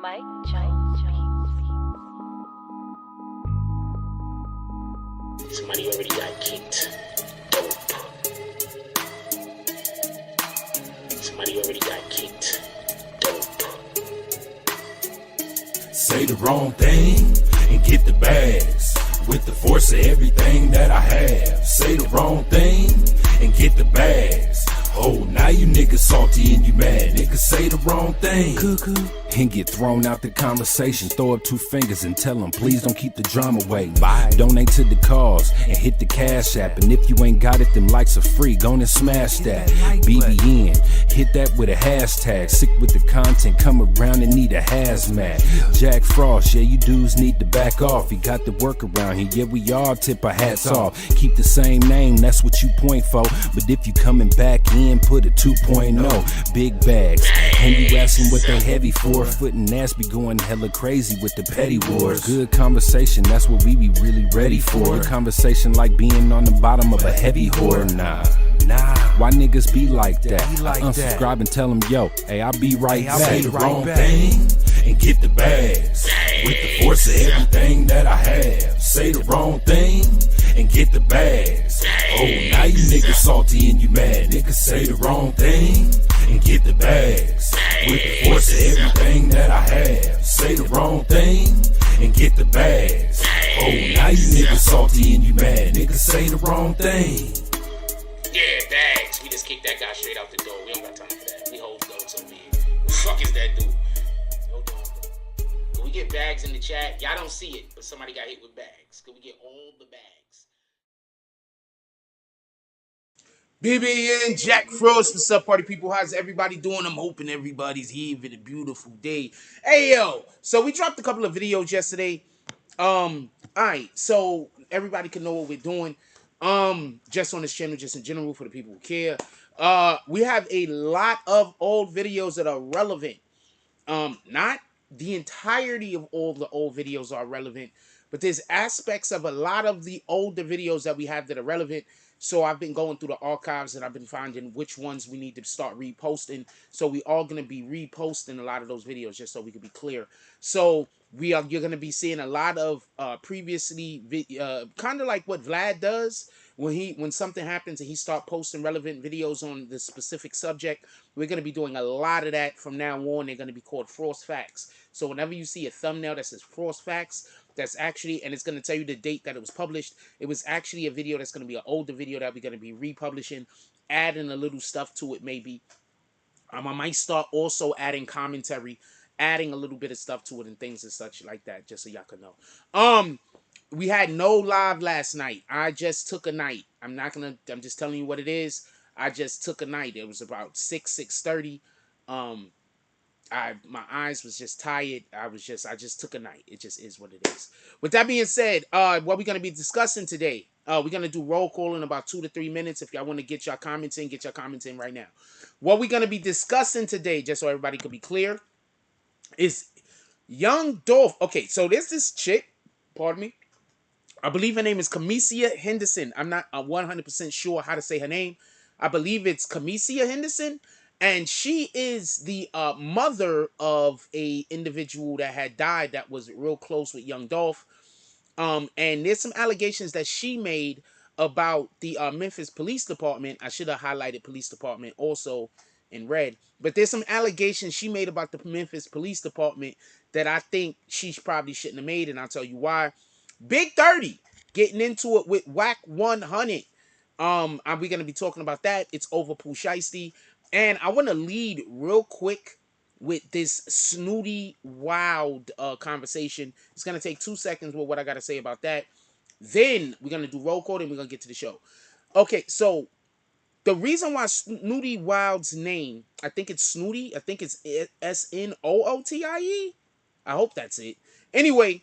Somebody already got kicked. Dope. Somebody already got kicked. Dope. Say the wrong thing and get the bags. With the force of everything that I have. Say the wrong thing and get the bags. Oh, now you niggas salty and you mad. Niggas say the wrong thing cuckoo and get thrown out the conversation. Throw up two fingers and tell them, please don't keep the drama away. Bye. Donate to the cause and hit the cash app. And if you ain't got it, them likes are free. Go and smash that. BBN, hit that with a hashtag. Sick with the content, come around and need a hazmat. Jack Frost, yeah, you dudes need to back off. He got the work around here, yeah, we all tip our hats off. Keep the same name, that's what you point for. But if you coming back in, put a 2.0. Big bags, and you asking what they heavy for. Foot and ass be going hella crazy with the petty wars. Good conversation, that's what we be really ready for. Conversation like being on the bottom of a heavy whore. Nah, why niggas be like that? Unsubscribe and tell them, yo, hey, I'll be right back. Say the wrong thing and get the bags. With the force of everything that I have. Say the wrong thing and get the bags. Oh, now you niggas salty and you mad. Niggas say the wrong thing and get the bags. With the force of everything that I have. Say the wrong thing and get the bags. Oh, now you niggas salty and you mad. Niggas say the wrong thing. Yeah, bags. We just kicked that guy straight out the door. We don't got time for that. We hold those over here. Who the fuck is that dude? Hold on. Can we get bags in the chat? Y'all don't see it, but somebody got hit with bags. Can we get all the bags? BBN, Jack Frost, what's up, party people? How's everybody doing? I'm hoping everybody's having a beautiful day. Hey, yo, so we dropped a couple of videos yesterday. Alright, so everybody can know what we're doing. Just on this channel, just in general, for the people who care. We have a lot of old videos that are relevant. Not the entirety of all the old videos are relevant, but there's aspects of a lot of the older videos that we have that are relevant. So I've been going through the archives and I've been finding which ones we need to start reposting. So we are going to be reposting a lot of those videos, just so we can be clear. So you're going to be seeing a lot of previously kind of like what Vlad does when something happens and he start posting relevant videos on the specific subject. We're going to be doing a lot of that from now on. They're going to be called Frost Facts. So whenever you see a thumbnail that says Frost Facts, that's actually, and it's going to tell you the date that it was published. It was actually a video that's going to be an older video that we're going to be republishing, adding a little stuff to it maybe. I might start also adding commentary, adding a little bit of stuff to it and things and such like that, just so y'all can know. We had no live last night. I just took a night. I'm just telling you what it is. I just took a night. It was about 6:30. My eyes was just tired. I just took a night. It just is what it is. With that being said, what we're going to be discussing today, we're going to do roll call in about 2 to 3 minutes. If y'all want to get your comments in right now. What we're going to be discussing today, just so everybody could be clear, is Young Dolph. Okay, so there's this chick, pardon me. I believe her name is Kamisia Henderson. I'm not 100% sure how to say her name. I believe it's Kamisia Henderson. And she is the mother of a individual that had died that was real close with Young Dolph. And there's some allegations that she made about the Memphis Police Department. I should have highlighted Police Department also in red. But there's some allegations she made about the Memphis Police Department that I think she probably shouldn't have made. And I'll tell you why. Big 30 getting into it with Wack 100. We're going to be talking about that. It's over Pooh Shiesty. And I want to lead real quick with this snooty, wild conversation. It's going to take 2 seconds with what I got to say about that. Then we're going to do roll call and we're going to get to the show. Okay, so the reason why Snooty Wild's name, I think it's Snooty. I think it's SNOOTIE. I hope that's it. Anyway,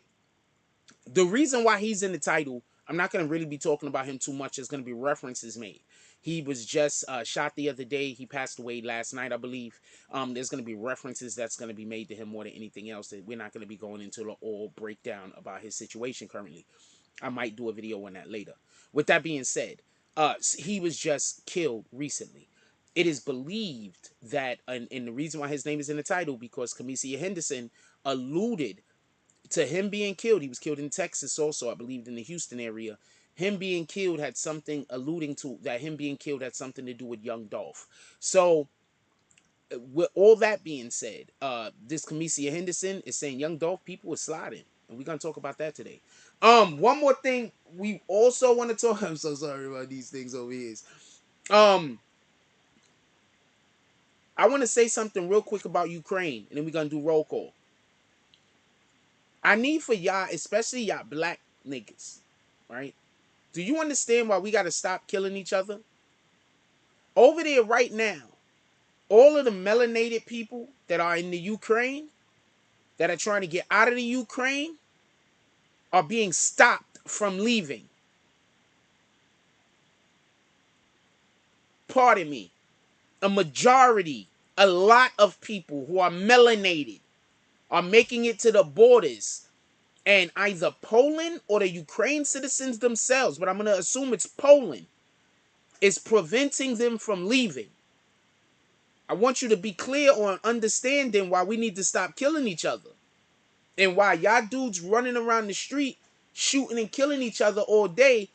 the reason why he's in the title, I'm not going to really be talking about him too much. There's going to be references made. He was just shot the other day. He passed away last night, I believe. There's going to be references that's going to be made to him more than anything else. That we're not going to be going into the all breakdown about his situation currently. I might do a video on that later. With that being said, he was just killed recently. It is believed that, and the reason why his name is in the title, because Kamisia Henderson alluded to him being killed. He was killed in Texas also, I believe in the Houston area. Him being killed had something alluding to that him being killed had something to do with Young Dolph. So with all that being said, this Kamisia Henderson is saying Young Dolph people are sliding. And we're gonna talk about that today. One more thing we also want to talk. I'm so sorry about these things over here. Um, I want to say something real quick about Ukraine, and then we're gonna do roll call. I need for y'all, especially y'all black niggas, right? Do you understand why we gotta stop killing each other? Over there right now, all of the melanated people that are in the Ukraine, that are trying to get out of the Ukraine, are being stopped from leaving. Pardon me. A majority, a lot of people who are melanated are making it to the borders, and either Poland or the Ukraine citizens themselves, but I'm going to assume it's Poland, is preventing them from leaving. I want you to be clear on understanding why we need to stop killing each other. And why y'all dudes running around the street shooting and killing each other all day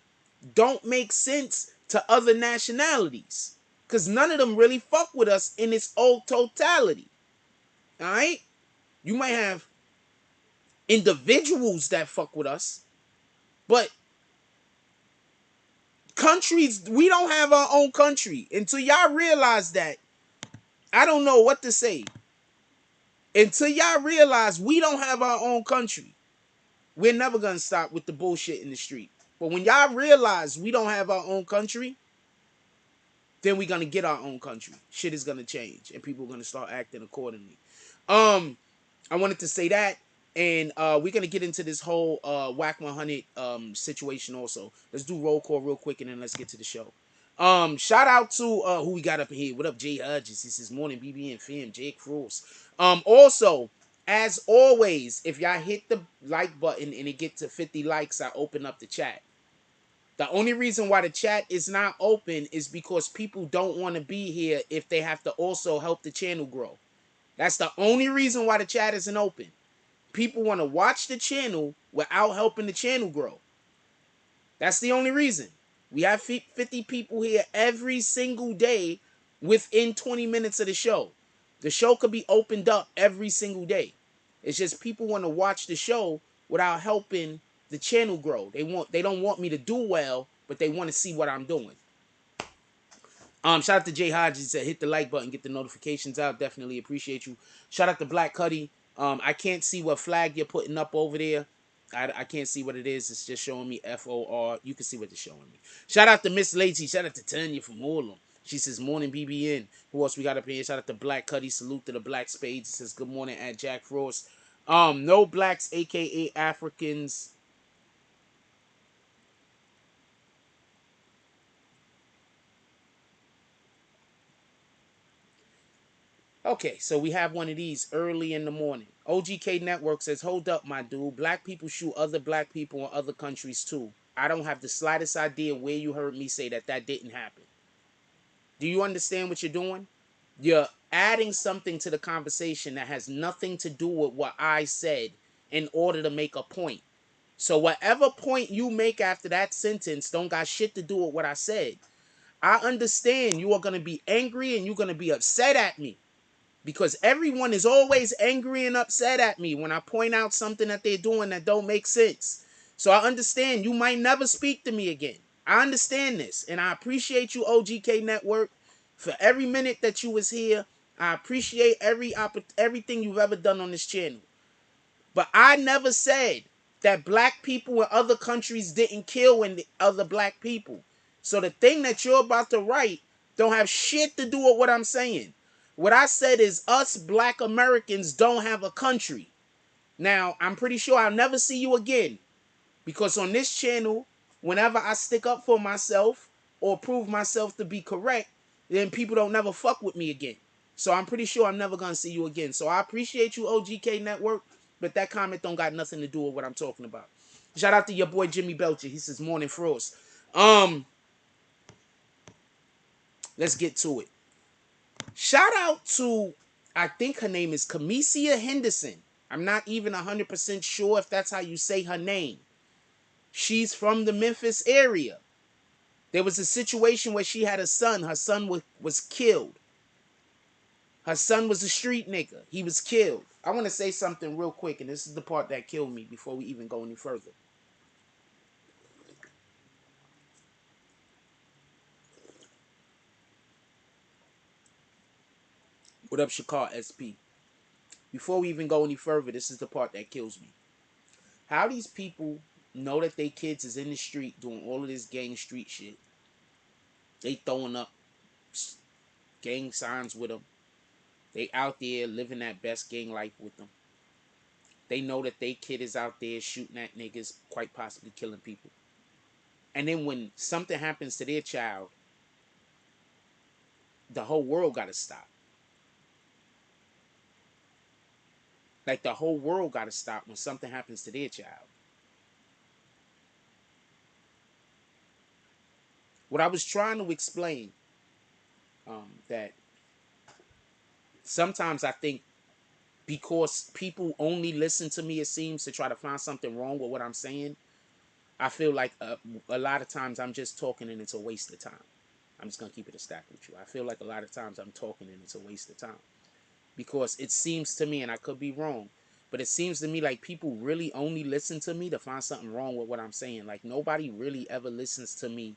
don't make sense to other nationalities. Because none of them really fuck with us in its old totality. Alright? You might have individuals that fuck with us, but countries, we don't have our own country. Until y'all realize that, I don't know what to say. Until y'all realize we don't have our own country, we're never gonna stop with the bullshit in the street. But when y'all realize we don't have our own country, then we're gonna get our own country. Shit is gonna change, and people are gonna start acting accordingly. I wanted to say that, and we're gonna get into this whole Wack 100 situation also. Let's do roll call real quick, and then let's get to the show. Shout out to who we got up in here. What up, Jay Hodges? This is Morning BBN fam, Jake Cruz. Also, as always, if y'all hit the like button and it get to 50 likes, I open up the chat. The only reason why the chat is not open is because people don't want to be here if they have to also help the channel grow. That's the only reason why the chat isn't open. People want to watch the channel without helping the channel grow. That's the only reason. We have 50 people here every single day within 20 minutes of the show. The show could be opened up every single day. It's just people want to watch the show without helping the channel grow. They don't want me to do well, but they want to see what I'm doing. Shout out to Jay Hodges that hit the like button, get the notifications out. Definitely appreciate you. Shout out to Black Cuddy. I can't see what flag you're putting up over there. I can't see what it is. It's just showing me FOR. You can see what it's showing me. Shout out to Miss Lazy. Shout out to Tanya from Harlem. She says, morning BBN. Who else we got up here? Shout out to Black Cuddy. Salute to the Black Spades. It says, good morning at Jack Frost. No blacks, aka Africans. Okay, so we have one of these early in the morning. OGK Network says, hold up, my dude. Black people shoot other black people in other countries too. I don't have the slightest idea where you heard me say that didn't happen. Do you understand what you're doing? You're adding something to the conversation that has nothing to do with what I said in order to make a point. So whatever point you make after that sentence don't got shit to do with what I said. I understand you are going to be angry and you're going to be upset at me. Because everyone is always angry and upset at me when I point out something that they're doing that don't make sense. So I understand you might never speak to me again. I understand this. And I appreciate you, OGK Network, for every minute that you was here. I appreciate everything you've ever done on this channel. But I never said that black people in other countries didn't kill other black people. So the thing that you're about to write don't have shit to do with what I'm saying. What I said is us black Americans don't have a country. Now, I'm pretty sure I'll never see you again. Because on this channel, whenever I stick up for myself or prove myself to be correct, then people don't never fuck with me again. So I'm pretty sure I'm never going to see you again. So I appreciate you, OGK Network, but that comment don't got nothing to do with what I'm talking about. Shout out to your boy Jimmy Belcher. He says morning frost. Let's get to it. Shout out to, I think her name is Kamisia Henderson. I'm not even 100% sure if that's how you say her name. She's from the Memphis area. There was a situation where she had a son. Her son was killed. Her son was a street nigga. He was killed. I want to say something real quick, and this is the part that killed me before we even go any further. What up, Shakar SP? Before we even go any further, this is the part that kills me. How these people know that they kids is in the street doing all of this gang street shit. They throwing up gang signs with them. They out there living that best gang life with them. They know that they kid is out there shooting at niggas, quite possibly killing people. And then when something happens to their child, the whole world got to stop. Like the whole world got to stop when something happens to their child. What I was trying to explain, that sometimes I think because people only listen to me, it seems, to try to find something wrong with what I'm saying, I feel like a lot of times I'm just talking and it's a waste of time. I'm just going to keep it a stack with you. I feel like a lot of times I'm talking and it's a waste of time. Because it seems to me, and I could be wrong, but it seems to me like people really only listen to me to find something wrong with what I'm saying. Like nobody really ever listens to me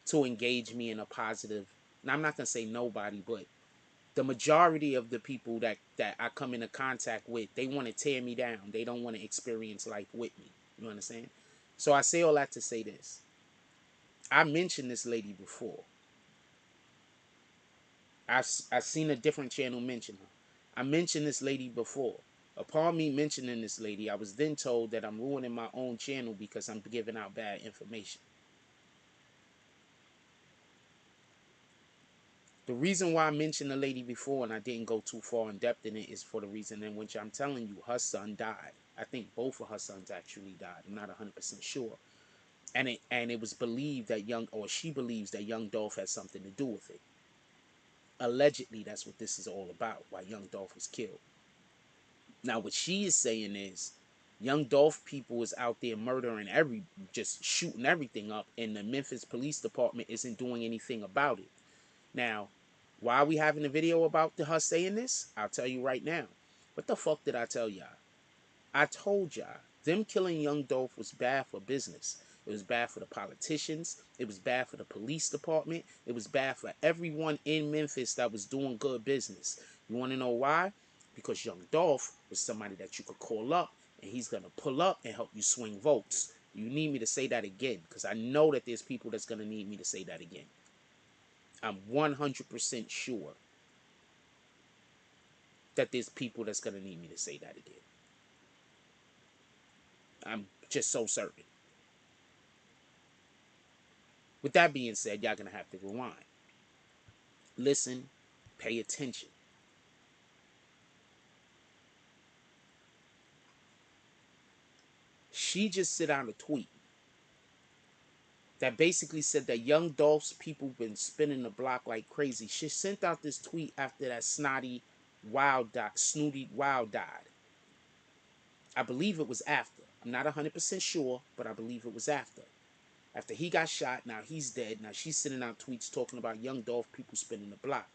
to engage me in a positive. Now I'm not going to say nobody, but the majority of the people that I come into contact with, they want to tear me down. They don't want to experience life with me. You understand? So I say all that to say this. I mentioned this lady before. I've seen a different channel mention her. I mentioned this lady before. Upon me mentioning this lady, I was then told that I'm ruining my own channel because I'm giving out bad information. The reason why I mentioned the lady before and I didn't go too far in depth in it is for the reason in which I'm telling you, her son died. I think both of her sons actually died. I'm not 100% sure. And it was believed that she believes that Young Dolph had something to do with it. Allegedly, that's what this is all about, why Young Dolph was killed. Now, what she is saying is Young Dolph people is out there murdering just shooting everything up, and the Memphis Police Department isn't doing anything about it. Now, why are we having a video about her saying this? I'll tell you right now. What the fuck did I tell y'all? I told y'all, them killing Young Dolph was bad for business. It was bad for the politicians. It was bad for the police department. It was bad for everyone in Memphis that was doing good business. You want to know why? Because Young Dolph was somebody that you could call up and he's going to pull up and help you swing votes. You need me to say that again because I know that there's people that's going to need me to say that again. I'm 100% sure that there's people that's going to need me to say that again. I'm just so certain. With that being said, y'all going to have to rewind. Listen, pay attention. She just sent out a tweet that basically said that Young Dolph's people been spinning the block like crazy. She sent out this tweet after that snooty Wild died. I believe it was after. I'm not 100% sure, but I believe it was after. After he got shot, now he's dead. Now she's sending out tweets talking about Young Dolph people spinning the block.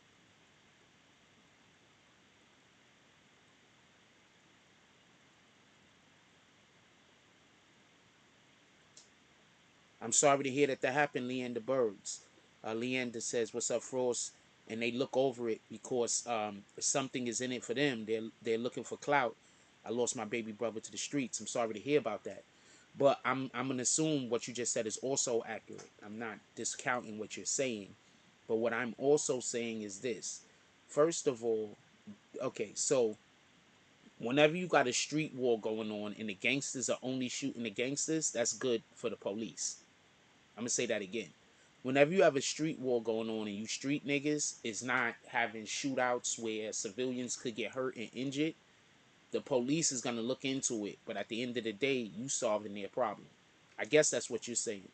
I'm sorry to hear that happened, Leander Birds. Leander says, "What's up, Frost?" And they look over it because something is in it for them. They're looking for clout. I lost my baby brother to the streets. I'm sorry to hear about that. But I'm gonna assume what you just said is also accurate. I'm not discounting what you're saying. But what I'm also saying is this. First of all, okay, so whenever you got a street war going on and the gangsters are only shooting the gangsters, that's good for the police. I'm gonna say that again. Whenever you have a street war going on and you street niggas is not having shootouts where civilians could get hurt and injured, the police is gonna look into it. But at the end of the day, you solving their problem. I guess that's what you're saying.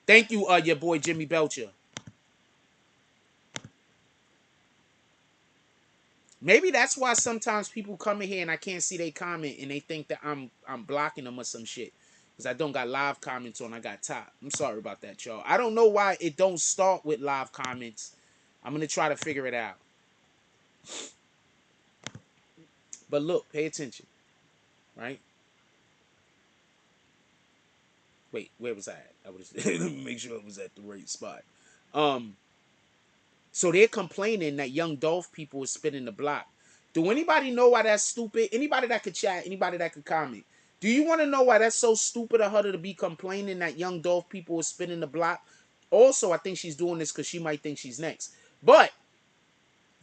Thank you, your boy Jimmy Belcher. Maybe that's why sometimes people come in here and I can't see they comment and they think that I'm blocking them or some shit. Because I don't got live comments on, I got top. I'm sorry about that, y'all. I don't know why it don't start with live comments. I'm gonna try to figure it out. But look, pay attention, right? Wait, where was I at? I was let me make sure I was at the right spot. Um, so they're complaining that Young Dolph people is spinning the block. Do anybody know why that's stupid? Anybody that could chat, anybody that could comment. Do you want to know why that's so stupid of her to be complaining that Young Dolph people is spinning the block? Also, I think she's doing this because she might think she's next. But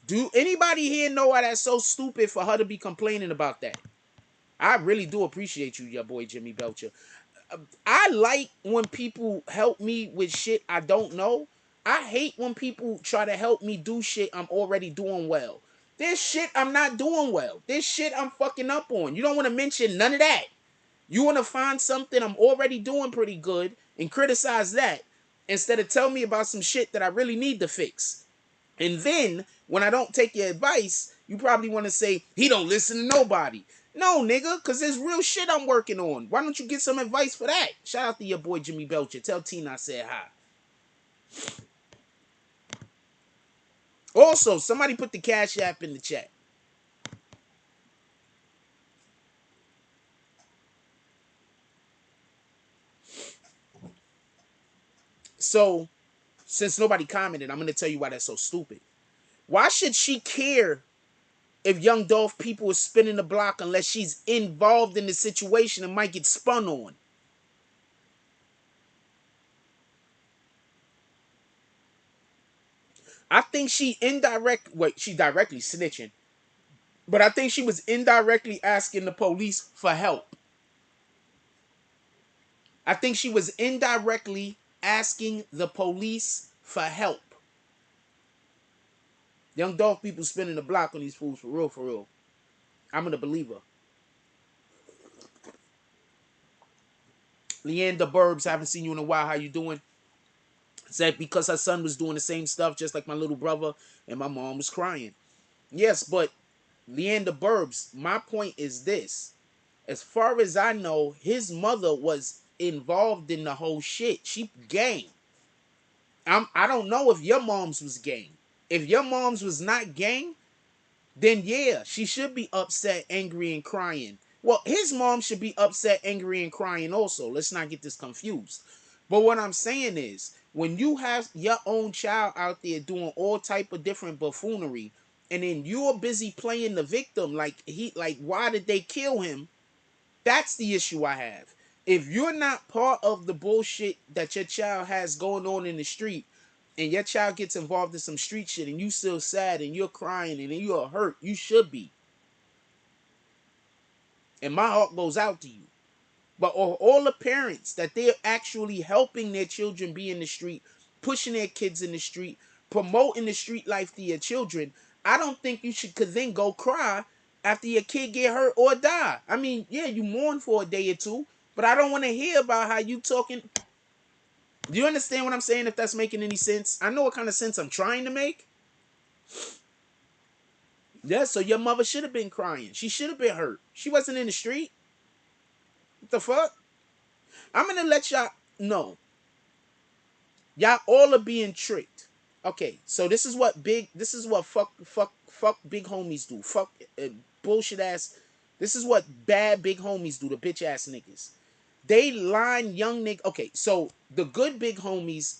do anybody here know why that's so stupid for her to be complaining about that? I really do appreciate you, your boy Jimmy Belcher. I like when people help me with shit I don't know. I hate when people try to help me do shit I'm already doing well. This shit I'm not doing well. This shit I'm fucking up on. You don't want to mention none of that. You want to find something I'm already doing pretty good and criticize that instead of tell me about some shit that I really need to fix. And then when I don't take your advice, you probably want to say he don't listen to nobody. No, nigga, because there's real shit I'm working on. Why don't you get some advice for that? Shout out to your boy Jimmy Belcher. Tell Tina I said hi. Also, somebody put the Cash App in the chat. So, since nobody commented, I'm going to tell you why that's so stupid. Why should she care if Young Dolph people is spinning the block unless she's involved in the situation and might get spun on? I think she she directly snitching. But I think she was indirectly asking the police for help. I think she was indirectly asking the police for help. Young Dolph people spinning the block on these fools for real, for real. I'm gonna believe her. Leander Burbs, haven't seen you in a while. How you doing? Said because her son was doing the same stuff just like my little brother and my mom was crying. Yes, but Leander Burbs, my point is this. As far as I know, his mother was involved in the whole shit. She gang. I don't know if your mom's was gang. If your mom's was not gang, then yeah, she should be upset, angry, and crying. Well, his mom should be upset, angry, and crying also. Let's not get this confused. But what I'm saying is, when you have your own child out there doing all type of different buffoonery, and then you're busy playing the victim, like why did they kill him? That's the issue I have. If you're not part of the bullshit that your child has going on in the street, and your child gets involved in some street shit, and you still sad, and you're crying, and you are hurt, you should be. And my heart goes out to you. But all the parents that they're actually helping their children be in the street, pushing their kids in the street, promoting the street life to your children, I don't think you could then go cry after your kid get hurt or die. I mean, yeah, you mourn for a day or two, but I don't want to hear about how you talking. Do you understand what I'm saying? If that's making any sense, I know what kind of sense I'm trying to make. Yeah, so your mother should have been crying. She should have been hurt. She wasn't in the street. What the fuck? I'm gonna let y'all know. Y'all all are being tricked. Okay, so this is what fuck big homies do. Fuck bullshit ass. This is what bad big homies do to bitch ass niggas. They line young niggas. Okay, so the good big homies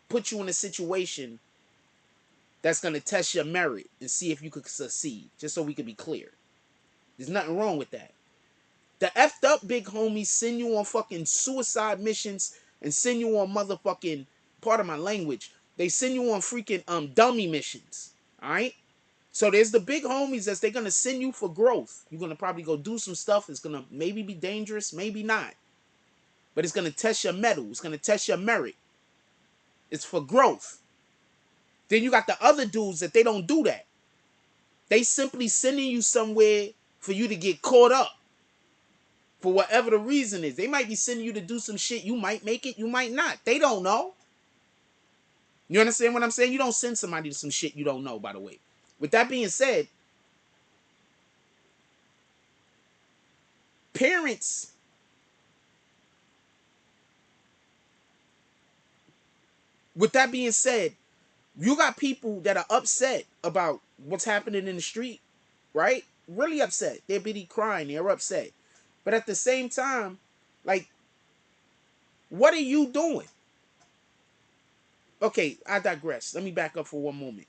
put you in a situation that's gonna test your merit and see if you could succeed. Just so we could be clear. There's nothing wrong with that. The effed up big homies send you on fucking suicide missions and send you on motherfucking, part of my language, they send you on freaking dummy missions. Alright? So there's the big homies that they're gonna send you for growth. You're gonna probably go do some stuff. It's gonna maybe be dangerous, maybe not. But it's gonna test your mettle. It's gonna test your merit. It's for growth. Then you got the other dudes that they don't do that. They simply sending you somewhere for you to get caught up. For whatever the reason is. They might be sending you to do some shit. You might make it, you might not. They don't know. You understand what I'm saying? You don't send somebody to some shit you don't know, by the way. With that being said, parents, with that being said, you got people that are upset about what's happening in the street, right? Really upset. They're bitty crying. They're upset. But at the same time, like, what are you doing? Okay, I digress. Let me back up for one moment.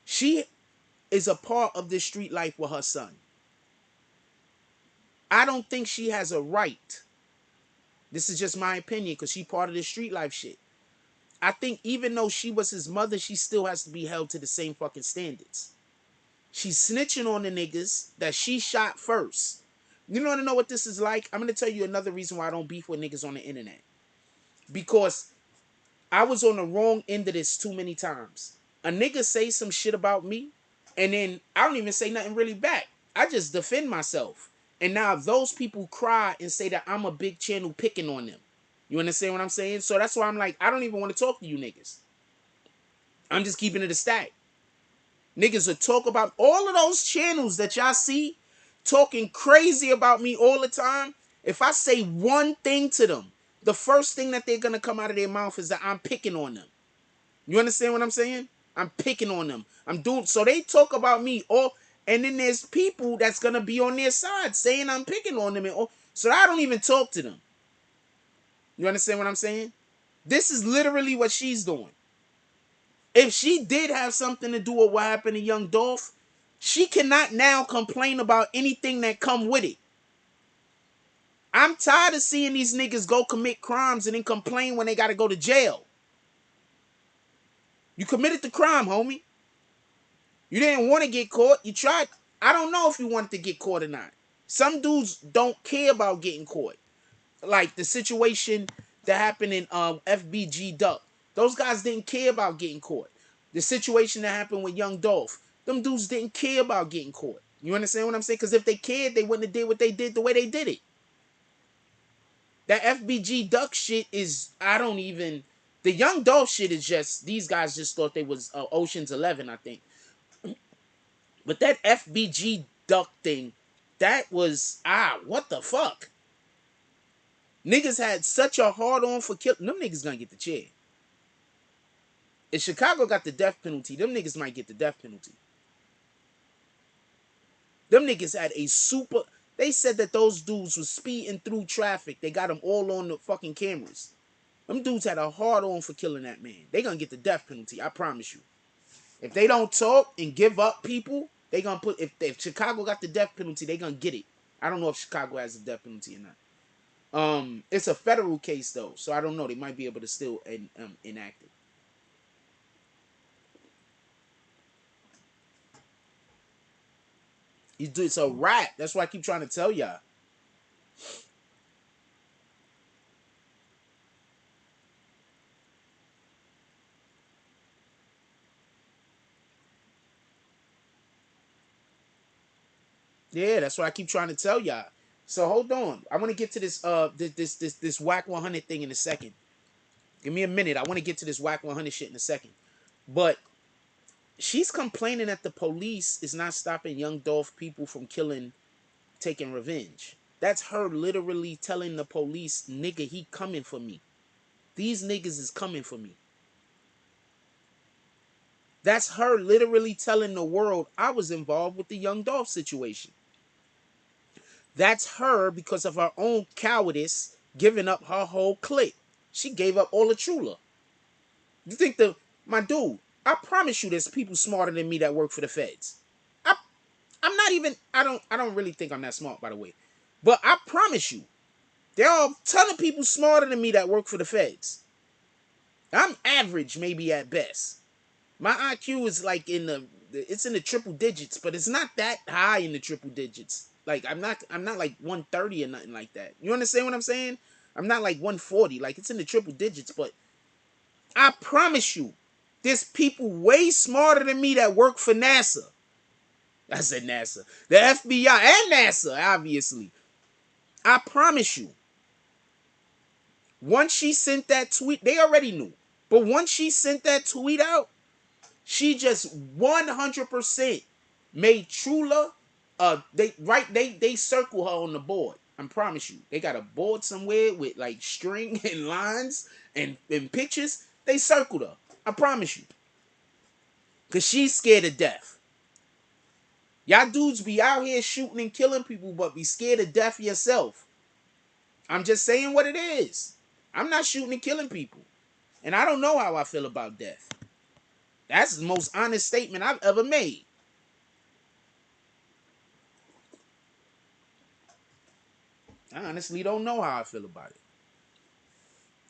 She is a part of this street life with her son. I don't think she has a right. This is just my opinion because she part of this street life shit. I think even though she was his mother, she still has to be held to the same fucking standards. She's snitching on the niggas that she shot first. You want to know what this is like? I'm going to tell you another reason why I don't beef with niggas on the internet. Because I was on the wrong end of this too many times. A nigga say some shit about me, and then I don't even say nothing really back. I just defend myself. And now those people cry and say that I'm a big channel picking on them. You understand what I'm saying? So that's why I'm like, I don't even want to talk to you niggas. I'm just keeping it a stack. Niggas will talk about all of those channels that y'all see talking crazy about me all the time. If I say one thing to them, the first thing that they're going to come out of their mouth is that I'm picking on them. You understand what I'm saying? I'm picking on them. I'm doing, so they talk about me all, and then there's people that's going to be on their side saying I'm picking on them. And all, so I don't even talk to them. You understand what I'm saying? This is literally what she's doing. If she did have something to do with what happened to Young Dolph, she cannot now complain about anything that come with it. I'm tired of seeing these niggas go commit crimes and then complain when they got to go to jail. You committed the crime, homie. You didn't want to get caught. You tried. I don't know if you wanted to get caught or not. Some dudes don't care about getting caught. Like the situation that happened in FBG Duck. Those guys didn't care about getting caught. The situation that happened with Young Dolph. Them dudes didn't care about getting caught. You understand what I'm saying? Because if they cared, they wouldn't have did what they did the way they did it. That FBG Duck shit is, I don't even, the Young Dolph shit is just, these guys just thought they was Ocean's 11, I think. But that FBG Duck thing, that was, what the fuck? Niggas had such a hard on for killing. Them niggas gonna get the chair. If Chicago got the death penalty, them niggas might get the death penalty. Them niggas had a super, they said that those dudes was speeding through traffic. They got them all on the fucking cameras. Them dudes had a hard on for killing that man. They gonna get the death penalty, I promise you. If they don't talk and give up people, they gonna put, if Chicago got the death penalty, they gonna get it. I don't know if Chicago has the death penalty or not. It's a federal case though, so I don't know. They might be able to still enact it. It's a rat. That's why I keep trying to tell y'all. Yeah, that's why I keep trying to tell y'all. So hold on. I want to get to this Wack 100 thing in a second. Give me a minute. I want to get to this Wack 100 shit in a second. But she's complaining that the police is not stopping Young Dolph people from taking revenge. That's her literally telling the police, nigga, he coming for me. These niggas is coming for me. That's her literally telling the world I was involved with the Young Dolph situation. That's her because of her own cowardice giving up her whole clique. She gave up all the Trulla. You think my dude, I promise you there's people smarter than me that work for the feds. I'm not even, I don't really think I'm that smart, by the way. But I promise you, there are a ton of people smarter than me that work for the feds. I'm average, maybe at best. My IQ is like it's in the triple digits, but it's not that high in the triple digits. Like I'm not like 130 or nothing like that. You understand what I'm saying? I'm not like 140. Like it's in the triple digits, but I promise you, there's people way smarter than me that work for NASA. I said NASA. The FBI and NASA, obviously. I promise you. Once she sent that tweet, they already knew. But once she sent that tweet out, she just 100% made Trulla They circle her on the board. I promise you. They got a board somewhere with like string and lines and pictures. They circled her. I promise you. Cause she's scared of death. Y'all dudes be out here shooting and killing people, but be scared of death yourself. I'm just saying what it is. I'm not shooting and killing people. And I don't know how I feel about death. That's the most honest statement I've ever made. I honestly don't know how I feel about it.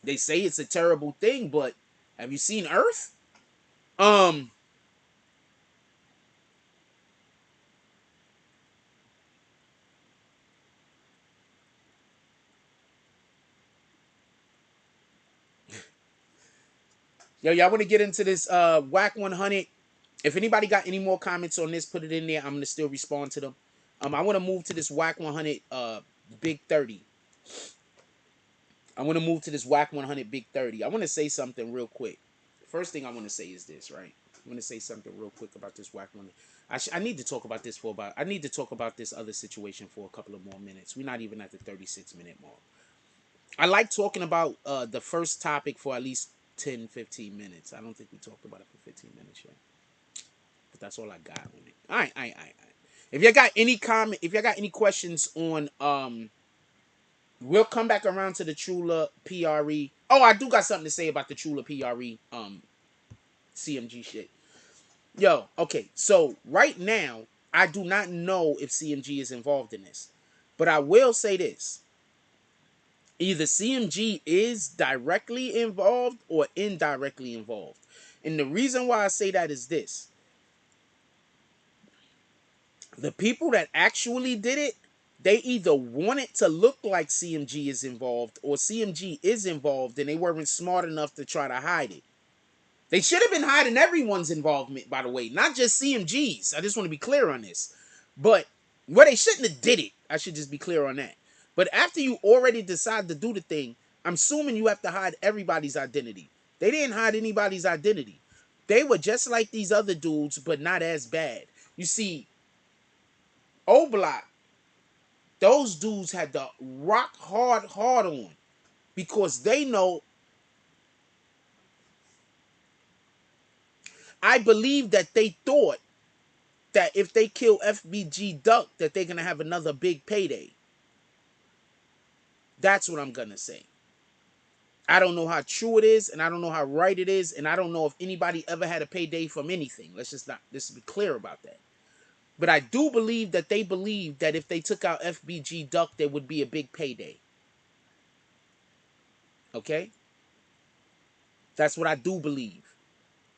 They say it's a terrible thing, but have you seen Earth? Um, Yo, y'all want to get into this Wack 100? If anybody got any more comments on this, put it in there. I'm gonna still respond to them. I want to move to this Wack 100 Big 30. I want to move to this Wack 100 Big 30. I want to say something real quick. First thing I want to say is this, right? I'm going to say something real quick about this Wack 100. I need to talk about this for about. I need to talk about this other situation for a couple of more minutes. We're not even at the 36-minute mark. I like talking about the first topic for at least 10, 15 minutes. I don't think we talked about it for 15 minutes yet. But that's all I got on it. All right, all right, all right. If you got any comment, if you got any questions on we'll come back around to the Trulla PRE. Oh, I do got something to say about the Trulla PRE CMG shit. Yo, okay. So right now, I do not know if CMG is involved in this. But I will say this. Either CMG is directly involved or indirectly involved. And the reason why I say that is this. The people that actually did it, they either want it to look like CMG is involved or CMG is involved and they weren't smart enough to try to hide it. They should have been hiding everyone's involvement, by the way, not just CMG's. I just want to be clear on this. But well, they shouldn't have did it. I should just be clear on that. But after you already decide to do the thing, I'm assuming you have to hide everybody's identity. They didn't hide anybody's identity. They were just like these other dudes, but not as bad. You see, O Block, those dudes had the rock hard on because they know. I believe that they thought that if they kill FBG Duck, that they're gonna have another big payday. That's what I'm gonna say. I don't know how true it is, and I don't know how right it is, and I don't know if anybody ever had a payday from anything. Let's be clear about that. But I do believe that they believed that if they took out FBG Duck, there would be a big payday. Okay? That's what I do believe.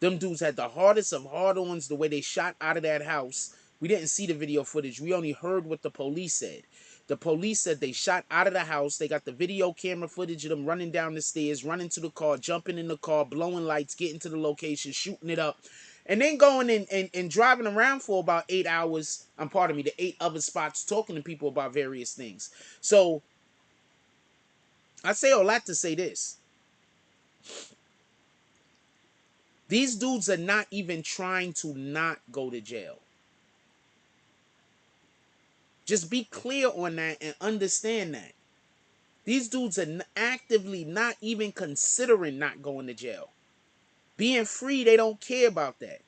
Them dudes had the hardest of hard-ons the way they shot out of that house. We didn't see the video footage. We only heard what the police said. The police said they shot out of the house. They got the video camera footage of them running down the stairs, running to the car, jumping in the car, blowing lights, getting to the location, shooting it up, and then going and driving around for about 8 hours. Pardon me, the 8 other spots, talking to people about various things. So I say all that to say this. These dudes are not even trying to not go to jail. Just be clear on that and understand that. These dudes are actively not even considering not going to jail. Being free, they don't care about that.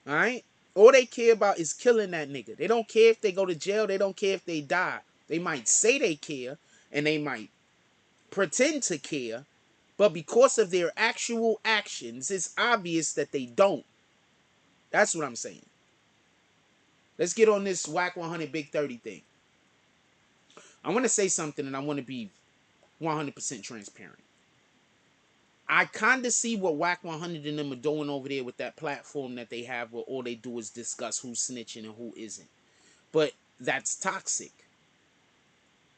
All right? All they care about is killing that nigga. They don't care if they go to jail. They don't care if they die. They might say they care and they might pretend to care, but because of their actual actions, it's obvious that they don't. That's what I'm saying. Let's get on this Wack 100 Big 30 thing. I want to say something and I want to be 100% transparent. I kind of see what Wack 100 and them are doing over there with that platform that they have where all they do is discuss who's snitching and who isn't. But that's toxic.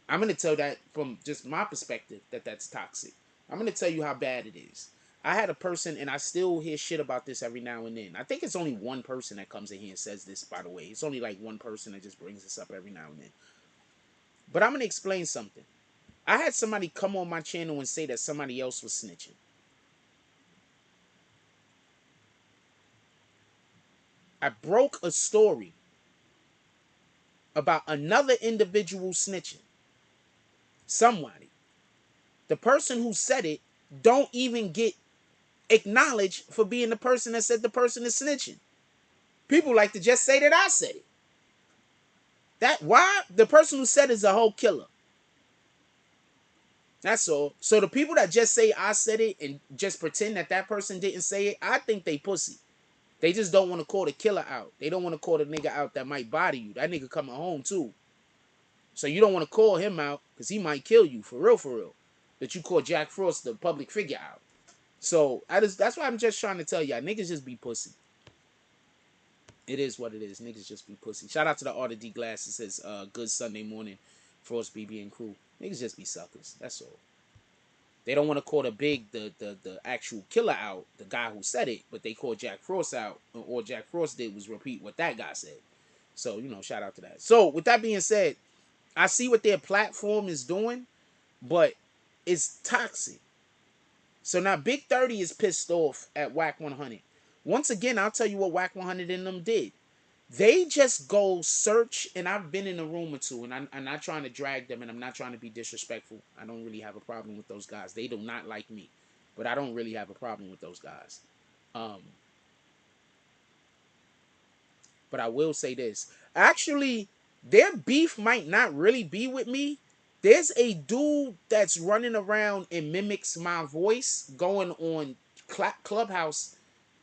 I'm going to tell that from just my perspective that that's toxic. I'm going to tell you how bad it is. I had a person, and I still hear shit about this every now and then. I think it's only one person that comes in here and says this, by the way. It's only like one person that just brings this up every now and then. But I'm going to explain something. I had somebody come on my channel and say that somebody else was snitching. I broke a story about another individual snitching. Somebody. The person who said it don't even get acknowledged for being the person that said the person is snitching. People like to just say that I said it. That why the person who said it is a whole killer. That's all. So the people that just say I said it and just pretend that that person didn't say it, I think they pussy. They just don't want to call the killer out. They don't want to call the nigga out that might body you. That nigga coming home too. So you don't want to call him out because he might kill you for real, for real. That you call Jack Frost the public figure out. So that's why I'm just trying to tell y'all, niggas just be pussy. It is what it is. Niggas just be pussy. Shout out to the Art of D Glass. It says good Sunday morning, Frost BB and crew. Niggas just be suckers. That's all. They don't want to call the actual killer out, the guy who said it, but they call Jack Frost out. Or Jack Frost did was repeat what that guy said. So, shout out to that. So, with that being said, I see what their platform is doing, but it's toxic. So now Big 30 is pissed off at Wack 100. Once again, I'll tell you what Wack 100 and them did. They just go search, and I've been in a room or two, and I'm not trying to drag them, and I'm not trying to be disrespectful. I don't really have a problem with those guys. They do not like me, but I don't really have a problem with those guys. But I will say this. Actually, their beef might not really be with me. There's a dude that's running around and mimics my voice going on Clubhouse,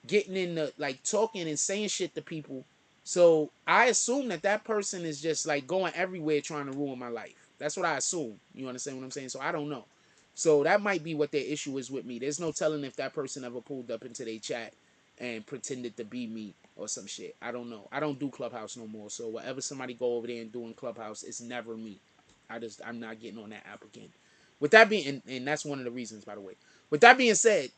getting in the, like, talking and saying shit to people. So I assume that that person is just like going everywhere trying to ruin my life. That's what I assume. You understand what I'm saying? So I don't know. So that might be what their issue is with me. There's no telling if that person ever pulled up into their chat and pretended to be me or some shit. I don't know. I don't do Clubhouse no more. So whatever somebody go over there and do in Clubhouse, it's never me. I'm not getting on that app again. With that being, and that's one of the reasons, by the way. With that being said,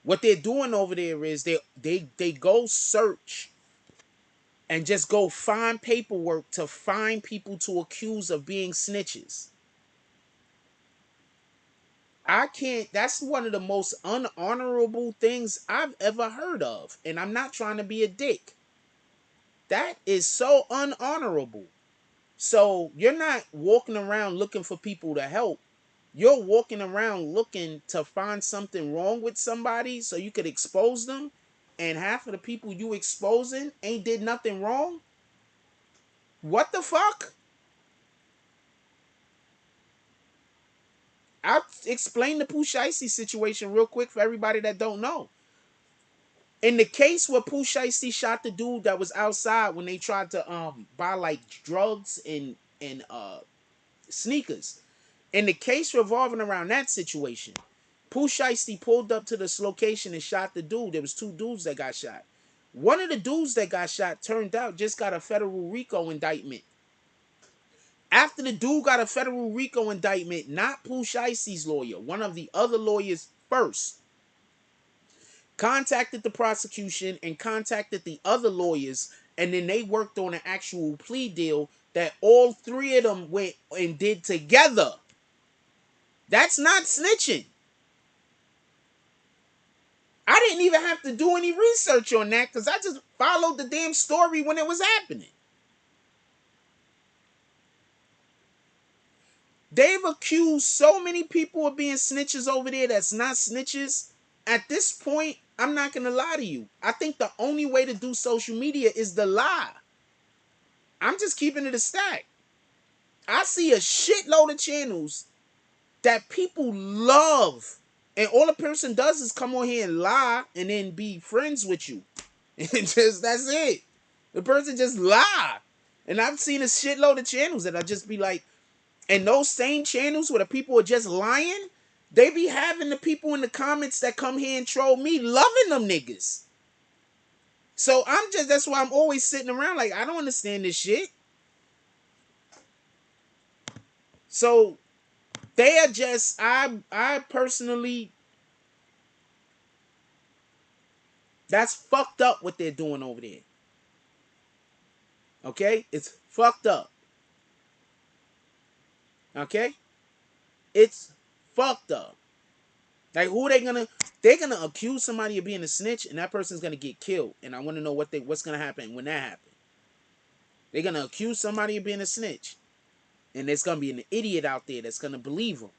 what they're doing over there is they go search and just go find paperwork to find people to accuse of being snitches. I can't. That's one of the most unhonorable things I've ever heard of, and I'm not trying to be a dick. That is so unhonorable. So you're not walking around looking for people to help. You're walking around looking to find something wrong with somebody so you could expose them, and half of the people you exposing ain't did nothing wrong. What the fuck? I'll explain the Pooh Shiesty situation real quick for everybody that don't know. In the case where Pooh Shiesty shot the dude that was outside when they tried to buy like drugs and sneakers. In the case revolving around that situation, Pooh Shiesty pulled up to this location and shot the dude. There was two dudes that got shot. One of the dudes that got shot turned out just got a federal RICO indictment. After the dude got a federal RICO indictment, not Pooh Shiesty's lawyer, one of the other lawyers first, contacted the prosecution and contacted the other lawyers, and then they worked on an actual plea deal that all three of them went and did together. That's not snitching. I didn't even have to do any research on that because I just followed the damn story when it was happening. They've accused so many people of being snitches over there that's not snitches. At this point, I'm not going to lie to you. I think the only way to do social media is to lie. I'm just keeping it a stack. I see a shitload of channels that people love. And all a person does is come on here and lie and then be friends with you. And just that's it. The person just lie. And I've seen a shitload of channels that I just be like, and those same channels where the people are just lying, they be having the people in the comments that come here and troll me loving them niggas. So that's why I'm always sitting around like, I don't understand this shit. So they are just, I personally, that's fucked up what they're doing over there. Okay? It's fucked up. Okay? It's fucked up. Like, who they gonna? They're gonna accuse somebody of being a snitch, and that person's gonna get killed. And I want to know what's gonna happen when that happens. They're gonna accuse somebody of being a snitch, and there's gonna be an idiot out there that's gonna believe them.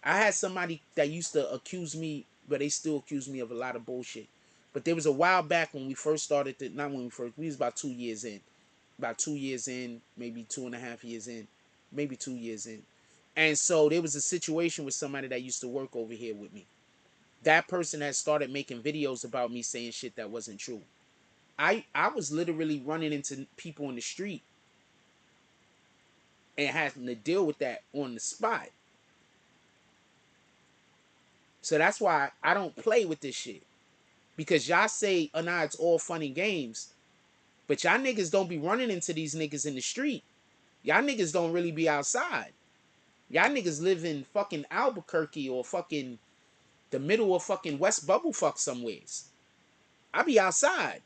I had somebody that used to accuse me, but they still accuse me of a lot of bullshit. But there was a while back when we first started. Not when we first. We was about 2 years in. About 2 years in, maybe 2.5 years in, maybe 2 years in. And so there was a situation with somebody that used to work over here with me. That person had started making videos about me saying shit that wasn't true. I was literally running into people in the street and having to deal with that on the spot. So that's why I don't play with this shit. Because y'all say, oh nah, it's all fun and games. But y'all niggas don't be running into these niggas in the street. Y'all niggas don't really be outside. Y'all niggas live in fucking Albuquerque or fucking the middle of fucking West Bubblefuck somewheres. I be outside.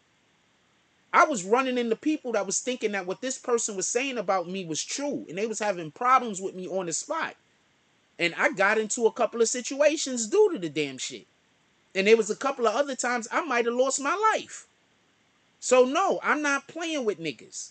I was running into people that was thinking that what this person was saying about me was true. And they was having problems with me on the spot. And I got into a couple of situations due to the damn shit. And there was a couple of other times I might have lost my life. So no, I'm not playing with niggas.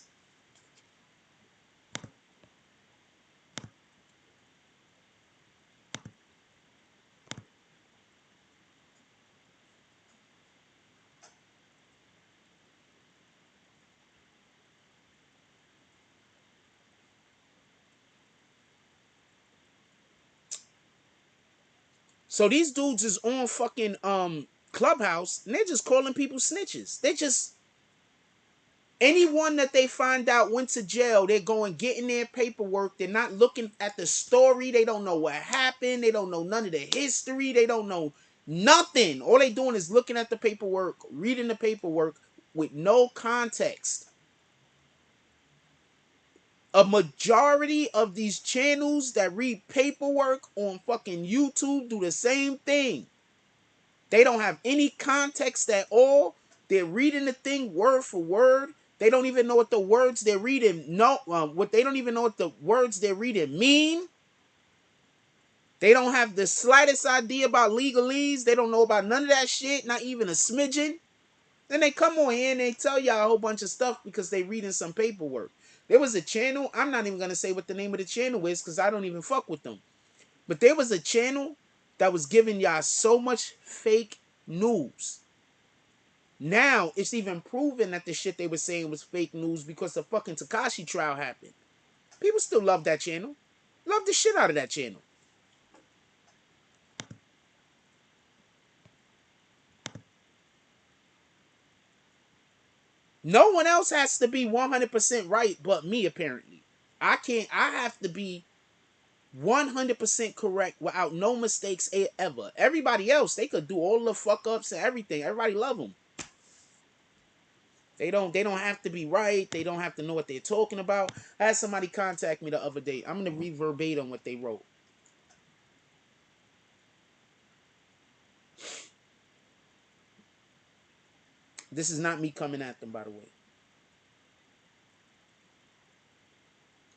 So these dudes is on fucking Clubhouse and they're just calling people snitches. They just anyone that they find out went to jail, they're going getting their paperwork. They're not looking at the story. They don't know what happened. They don't know none of the history. They don't know nothing. All they doing is looking at the paperwork, reading the paperwork with no context. A majority of these channels that read paperwork on fucking YouTube do the same thing. They don't have any context at all. They're reading the thing word for word. They don't even know what the words they're reading. No, what they don't even know what the words they're reading mean. They don't have the slightest idea about legalese. They don't know about none of that shit. Not even a smidgen. Then they come on here and they tell y'all a whole bunch of stuff because they reading some paperwork. There was a channel. I'm not even gonna say what the name of the channel is because I don't even fuck with them. But there was a channel that was giving y'all so much fake news. Now it's even proven that the shit they were saying was fake news because the fucking Tekashi trial happened. People still love that channel. Love the shit out of that channel. No one else has to be 100% right but me, apparently. I have to be 100% correct without no mistakes ever. Everybody else, they could do all the fuck ups and everything. Everybody love them. They don't have to be right. They don't have to know what they're talking about. I had somebody contact me the other day. I'm going to read verbatim what they wrote. This is not me coming at them, by the way.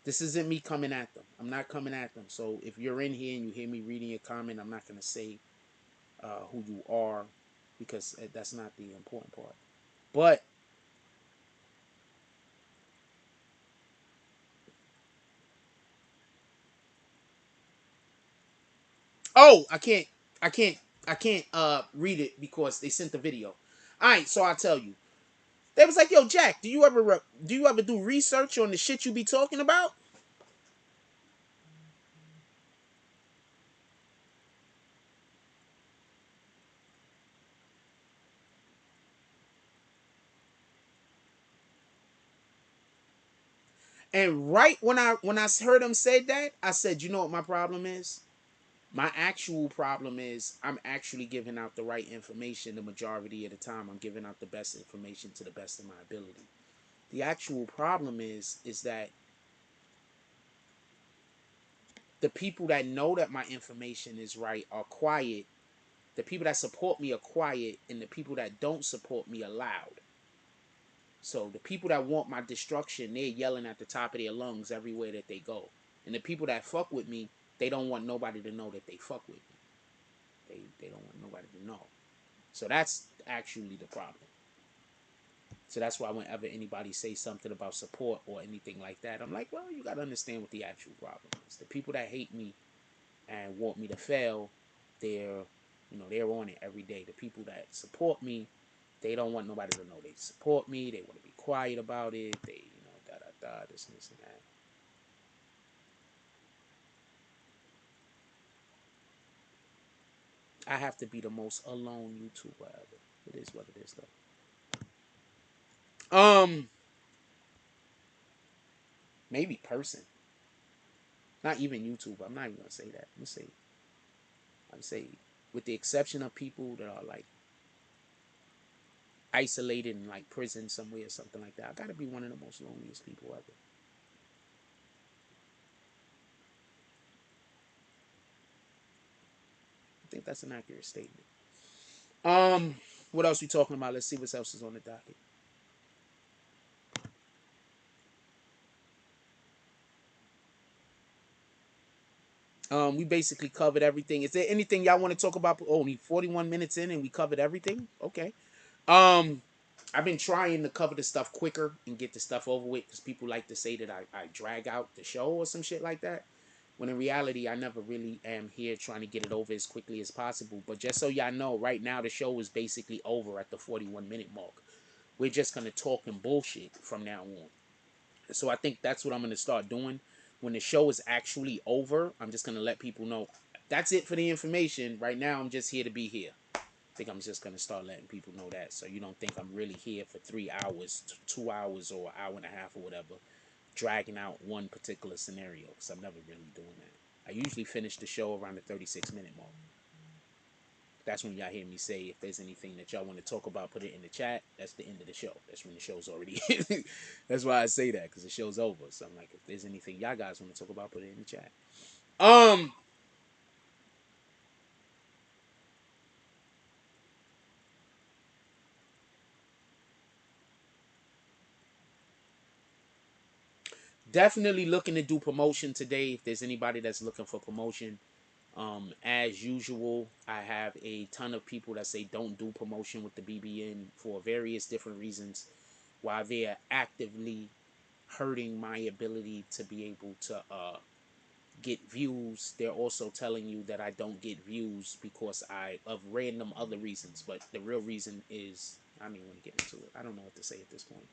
This isn't me coming at them. I'm not coming at them. So if you're in here and you hear me reading your comment, I'm not going to say who you are because that's not the important part. But oh, I can't read it because they sent the video. All right, so I'll tell you. They was like, "Yo, Jack, do you ever do research on the shit you be talking about?" And right when I heard him say that, I said, "You know what my problem is? My actual problem is I'm actually giving out the right information the majority of the time. I'm giving out the best information to the best of my ability. The actual problem is that the people that know that my information is right are quiet. The people that support me are quiet, and the people that don't support me are loud. So the people that want my destruction, they're yelling at the top of their lungs everywhere that they go. And the people that fuck with me, they don't want nobody to know that they fuck with me. They don't want nobody to know. So that's actually the problem. So that's why whenever anybody says something about support or anything like that, I'm like, well, you got to understand what the actual problem is. The people that hate me and want me to fail, they're, they're on it every day. The people that support me, they don't want nobody to know they support me. They want to be quiet about it. They, da da da, this and this and that. I have to be the most alone YouTuber ever. It is what it is, though. Maybe person, not even YouTuber. I'm not even gonna say that. I'm say, with the exception of people that are like isolated in like prison somewhere or something like that. I gotta be one of the most loneliest people ever. I think that's an accurate statement. Um, what else we talking about? Let's see what else is on the docket. We basically covered everything. Is there anything y'all want to talk about? Only 41 minutes in and we covered everything? Okay. Um, I've been trying to cover the stuff quicker and get the stuff over with because people like to say that I drag out the show or some shit like that. When in reality, I never really am here trying to get it over as quickly as possible. But just so y'all know, right now the show is basically over at the 41-minute mark. We're just gonna talk and bullshit from now on. So I think that's what I'm gonna start doing. When the show is actually over, I'm just gonna let people know that's it for the information. Right now, I'm just here to be here. I think I'm just gonna start letting people know that, so you don't think I'm really here for 3 hours, 2 hours, or an hour and a half, or whatever, dragging out one particular scenario. Because I'm never really doing that. I usually finish the show around the 36-minute mark. That's when y'all hear me say, if there's anything that y'all want to talk about, put it in the chat. That's the end of the show. That's when the show's already. That's why I say that, because the show's over. So I'm like, if there's anything y'all guys want to talk about, put it in the chat. Um, Definitely looking to do promotion today. If there's anybody that's looking for promotion, as usual, I have a ton of people that say don't do promotion with the BBN for various different reasons, while they're actively hurting my ability to be able to get views. They're also telling you that I don't get views because I of random other reasons, but the real reason is I don't even want to get into it. I don't know what to say at this point.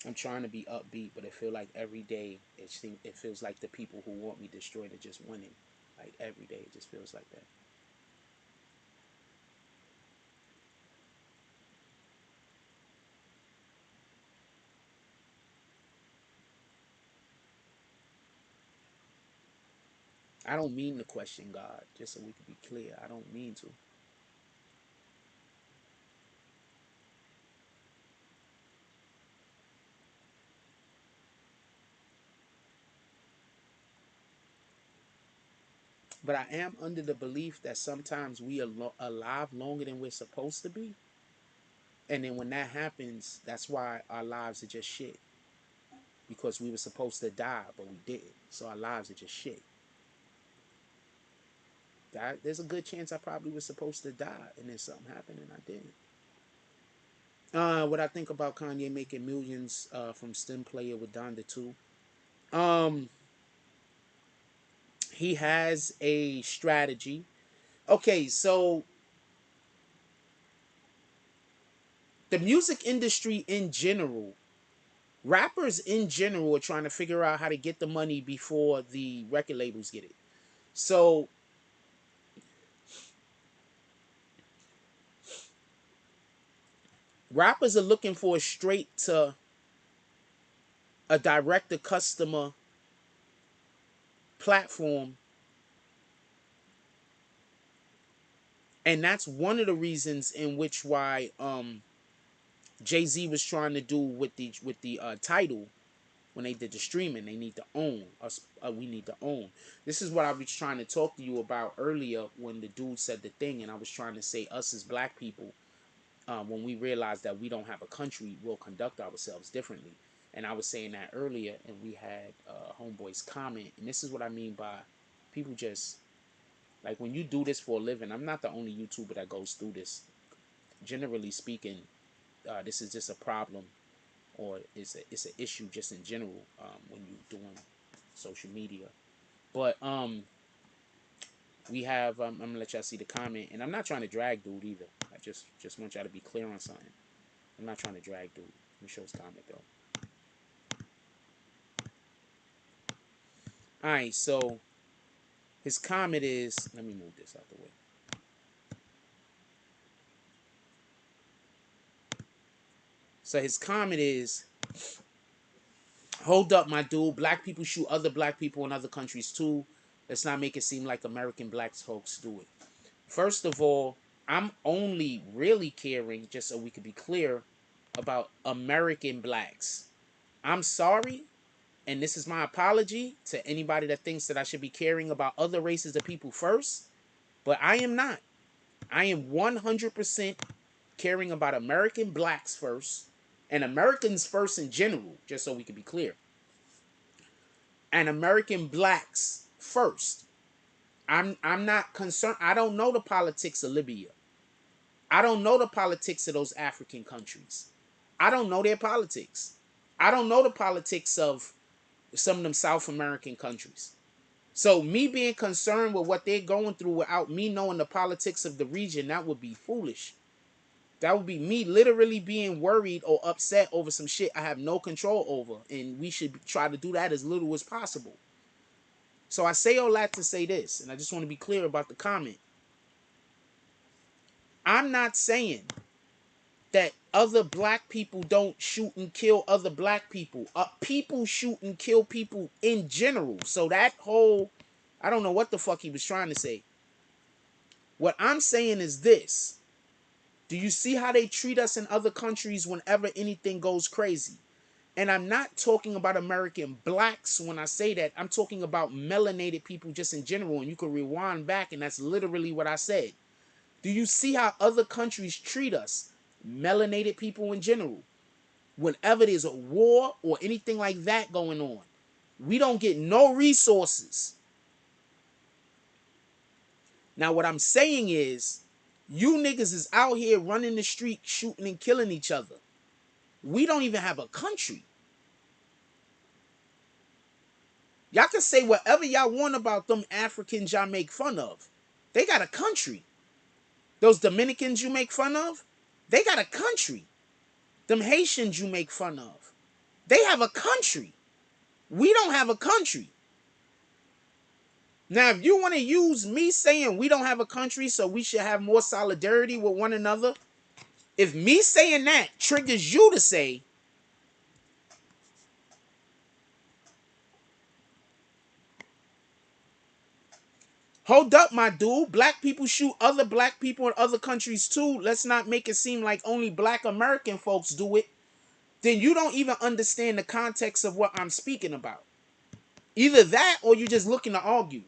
I'm trying to be upbeat, but I feel like every day it feels like the people who want me destroyed are just winning. Like every day, it just feels like that. I don't mean to question God, just so we can be clear. I don't mean to. But I am under the belief that sometimes we are alive longer than we're supposed to be. And then when that happens, that's why our lives are just shit. Because we were supposed to die, but we didn't. So our lives are just shit. There's a good chance I probably was supposed to die, and then something happened and I didn't. What I think about Kanye making millions from stem player with Donda 2. Um, he has a strategy. Okay, so the music industry in general, rappers in general are trying to figure out how to get the money before the record labels get it. So rappers are looking for a straight to a direct to customer platform, and that's one of the reasons in which why Jay-Z was trying to do with the title when they did the streaming. They need to own us. We need to own. This is what I was trying to talk to you about earlier when the dude said the thing, and I was trying to say us as black people, when we realize that we don't have a country, we'll conduct ourselves differently. And I was saying that earlier, and we had homeboys comment, and this is what I mean by people just like when you do this for a living. I'm not the only YouTuber that goes through this. Generally speaking, this is just a problem, or it's an issue just in general when you're doing social media. But we have I'm gonna let y'all see the comment, and I'm not trying to drag dude either. I just want y'all to be clear on something. I'm not trying to drag dude. Let me show his comment though. All right, so his comment is, let me move this out the way. So his comment is, hold up, my dude. Black people shoot other black people in other countries too. Let's not make it seem like American black folks do it. First of all, I'm only really caring, just so we could be clear, about American blacks. I'm sorry, and this is my apology to anybody that thinks that I should be caring about other races of people first, but I am not. I am 100% caring about American blacks first, and Americans first in general, just so we can be clear. And American blacks first. I'm not concerned. I don't know the politics of Libya. I don't know the politics of those African countries. I don't know their politics. I don't know the politics of some of them South American countries. So me being concerned with what they're going through without me knowing the politics of the region, that would be foolish. That would be me literally being worried or upset over some shit I have no control over. And we should try to do that as little as possible. So I say all that to say this, and I just want to be clear about the comment. I'm not saying that other black people don't shoot and kill other black people. People shoot and kill people in general. So that whole, I don't know what the fuck he was trying to say. What I'm saying is this. Do you see how they treat us in other countries whenever anything goes crazy? And I'm not talking about American blacks when I say that. I'm talking about melanated people just in general. And you can rewind back, and that's literally what I said. Do you see how other countries treat us, melanated people in general, whenever there's a war or anything like that going on? We don't get no resources. Now, what I'm saying is, you niggas is out here running the street, shooting and killing each other. We don't even have a country. Y'all can say whatever y'all want about them Africans y'all make fun of. They got a country. Those Dominicans you make fun of, they got a country. Them Haitians you make fun of, they have a country. We don't have a country. Now, if you want to use me saying we don't have a country, so we should have more solidarity with one another, if me saying that triggers you to say, hold up, my dude, black people shoot other black people in other countries too. Let's not make it seem like only black American folks do it. Then you don't even understand the context of what I'm speaking about. Either that or you're just looking to argue.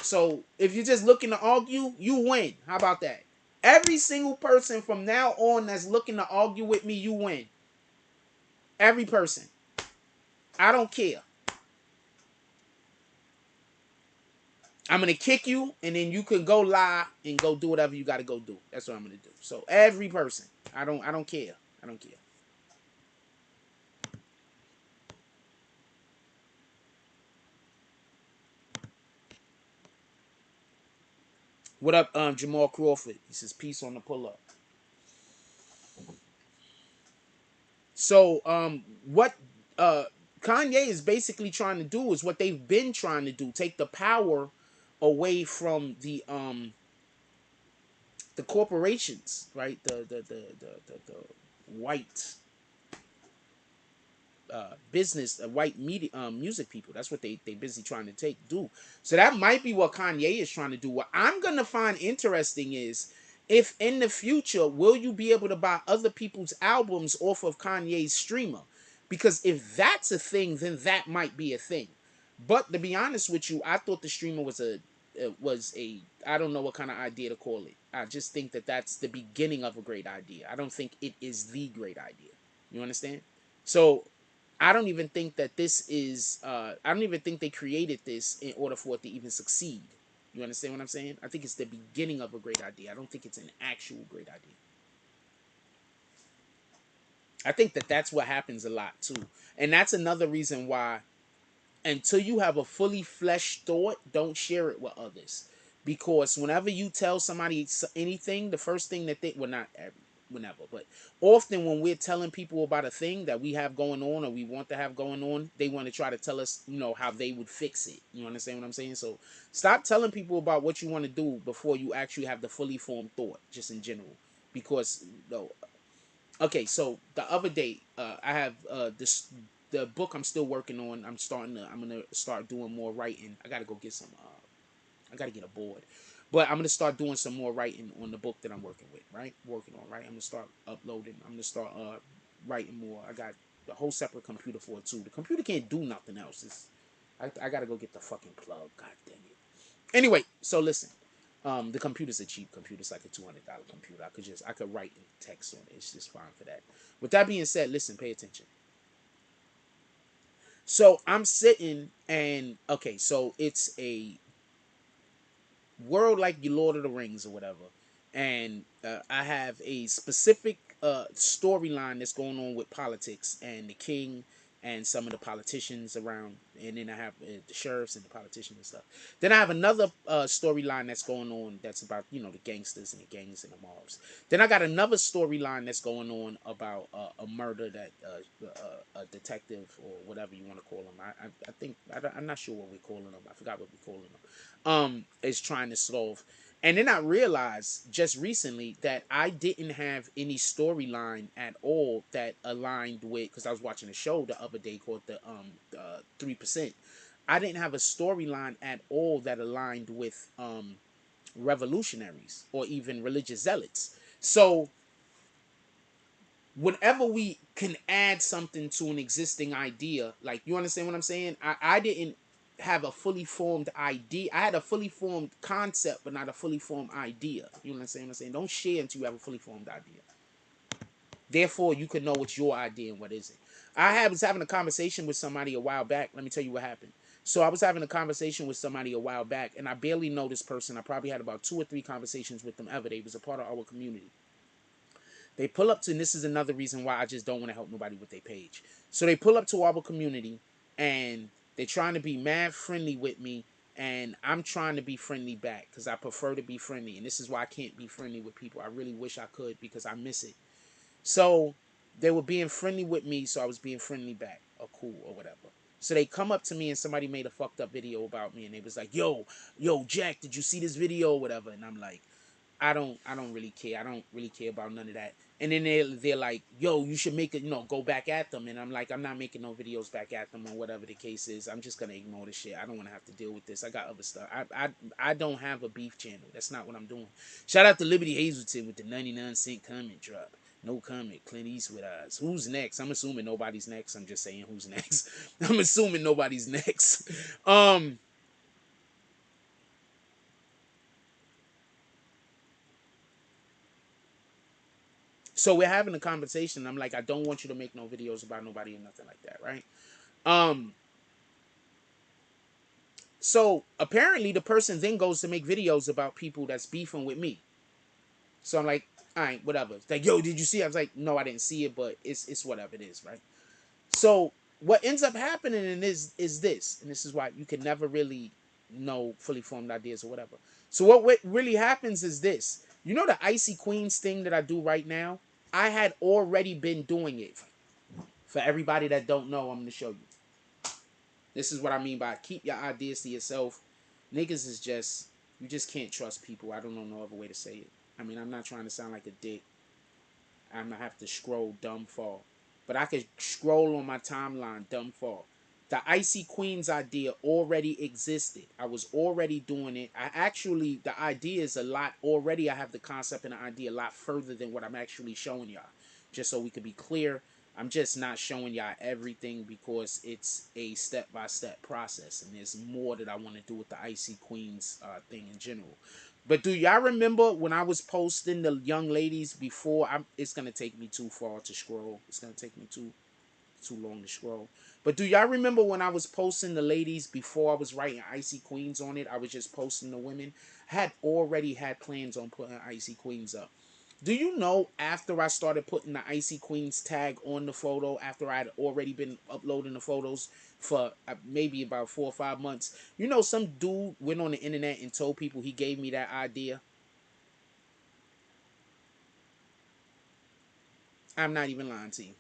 So if you're just looking to argue, you win. How about that? Every single person from now on that's looking to argue with me, you win. Every person. I don't care. I'm going to kick you, and then you can go lie and go do whatever you got to go do. That's what I'm going to do. So every person. I don't care. I don't care. What up, Jamal Crawford? He says, peace on the pull-up. So, what Kanye is basically trying to do is what they've been trying to do: take the power away from the corporations, right? The white business, white media, music people. That's what they busy trying to do. So that might be what Kanye is trying to do. What I'm gonna find interesting is, if in the future will you be able to buy other people's albums off of Kanye's streamer? Because if that's a thing, then that might be a thing. But to be honest with you, I thought the streamer was a I don't know what kind of idea to call it. I just think that that's the beginning of a great idea. I don't think it is the great idea. You understand? So I don't even think that this is. I don't even think they created this in order for it to even succeed. You understand what I'm saying? I think it's the beginning of a great idea. I don't think it's an actual great idea. I think that that's what happens a lot too, and that's another reason why until you have a fully fleshed thought, don't share it with others. Because whenever you tell somebody anything, the first thing that they, well, not every, whenever, but often when we're telling people about a thing that we have going on or we want to have going on, they want to try to tell us, how they would fix it. You understand what I'm saying? So stop telling people about what you want to do before you actually have the fully formed thought, just in general. Because, okay, so the other day, I have this the book I'm still working on. I'm gonna start doing more writing. I gotta go get some. I gotta get a board, but I'm gonna start doing some more writing on the book that I'm working with. Right, working on. Right, I'm gonna start uploading. I'm gonna start writing more. I got the whole separate computer for it too. The computer can't do nothing else. I gotta go get the fucking plug. God dang it. Anyway, so listen. The computer's a cheap computer. It's like a $200 computer. I could write in text on it. It's just fine for that. With that being said, listen, pay attention. So I'm sitting and okay, so it's a world like your Lord of the Rings or whatever, and I have a specific storyline that's going on with politics and the king and some of the politicians around, and then I have the sheriffs and the politicians and stuff. Then I have another storyline that's going on that's about the gangsters and the gangs and the mobs. Then I got another storyline that's going on about a murder that a detective or whatever you want to call him. I think I'm not sure what we're calling them. I forgot what we're calling them is trying to solve. And then I realized just recently that I didn't have any storyline at all that aligned with, because I was watching a show the other day called the 3%. I didn't have a storyline at all that aligned with revolutionaries or even religious zealots. So whenever we can add something to an existing idea, like, you understand what I'm saying? I didn't have a fully formed idea. I had a fully formed concept, but not a fully formed idea. You understand what I'm saying? Don't share until you have a fully formed idea. Therefore, you can know what's your idea and what isn't. Was having a conversation with somebody a while back. Let me tell you what happened. So I was having a conversation with somebody a while back, and I barely know this person. I probably had about 2 or 3 conversations with them ever. They was a part of our community. They pull up to, and this is another reason why I just don't want to help nobody with their page. So they pull up to our community, and they're trying to be mad friendly with me, and I'm trying to be friendly back because I prefer to be friendly, and this is why I can't be friendly with people. I really wish I could because I miss it. So they were being friendly with me, so I was being friendly back, or cool, or whatever. So they come up to me and somebody made a fucked up video about me, and they was like, yo, Jack, did you see this video or whatever? And I'm like, I don't really care. I don't really care about none of that. And then they're like, yo, you should make it, go back at them. And I'm like, I'm not making no videos back at them or whatever the case is. I'm just gonna ignore the shit. I don't want to have to deal with this. I got other stuff. I don't have a beef channel. That's not what I'm doing. Shout out to Liberty Hazelton with the 99-cent comment drop. No comment. Clint Eastwood eyes. Who's next? I'm assuming nobody's next. I'm just saying who's next. I'm assuming nobody's next. So we're having a conversation. I'm like, I don't want you to make no videos about nobody or nothing like that, right? Um, so apparently the person then goes to make videos about people that's beefing with me. So I'm like, all right, whatever. It's like, yo, did you see it? I was like, no, I didn't see it, but it's whatever it is, right? So what ends up happening is this, and this is why you can never really know fully formed ideas or whatever. So what really happens is this. You know the Icy Queens thing that I do right now? I had already been doing it. For everybody that don't know, I'm gonna show you. This is what I mean by keep your ideas to yourself. Niggas is just, you just can't trust people. I don't know no other way to say it. I mean, I'm not trying to sound like a dick. I'm gonna have to scroll dumb fall. But I could scroll on my timeline dumb fall. The Icy Queens idea already existed. I was already doing it. The idea is a lot already. I have the concept and the idea a lot further than what I'm actually showing y'all. Just so we could be clear, I'm just not showing y'all everything because it's a step-by-step process. And there's more that I want to do with the Icy Queens thing in general. But do y'all remember when I was posting the young ladies before? It's gonna take me too far to scroll. It's gonna take me too. too long to scroll. But do y'all remember when I was posting the ladies before I was writing Icy Queens on it? I was just posting the women. I had already had plans on putting Icy Queens up. Do you know after I started putting the Icy Queens tag on the photo, after I had already been uploading the photos for maybe about 4 or 5 months, you know, some dude went on the internet and told people he gave me that idea? I'm not even lying to you.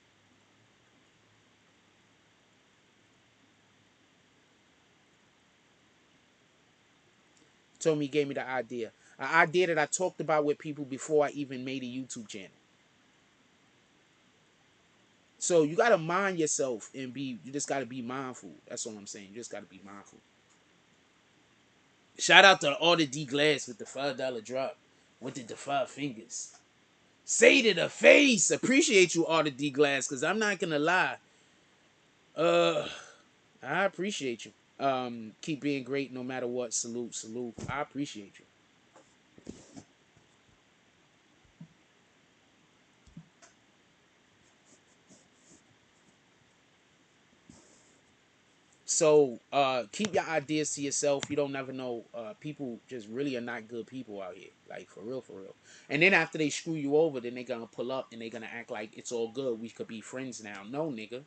Told me he gave me the idea. An idea that I talked about with people before I even made a YouTube channel. So you gotta mind yourself and you just gotta be mindful. That's all I'm saying. You just gotta be mindful. Shout out to all the D Glass with the $5 drop. With the 5 fingers. Say to the face. Appreciate you, all the D Glass, because I'm not gonna lie. Uh I appreciate you. Keep being great no matter what. Salute, salute. I appreciate you. So keep your ideas to yourself. You don't never know. People just really are not good people out here. Like for real, for real. And then after they screw you over, then they're gonna pull up and they're gonna act like it's all good. We could be friends now. No, nigga.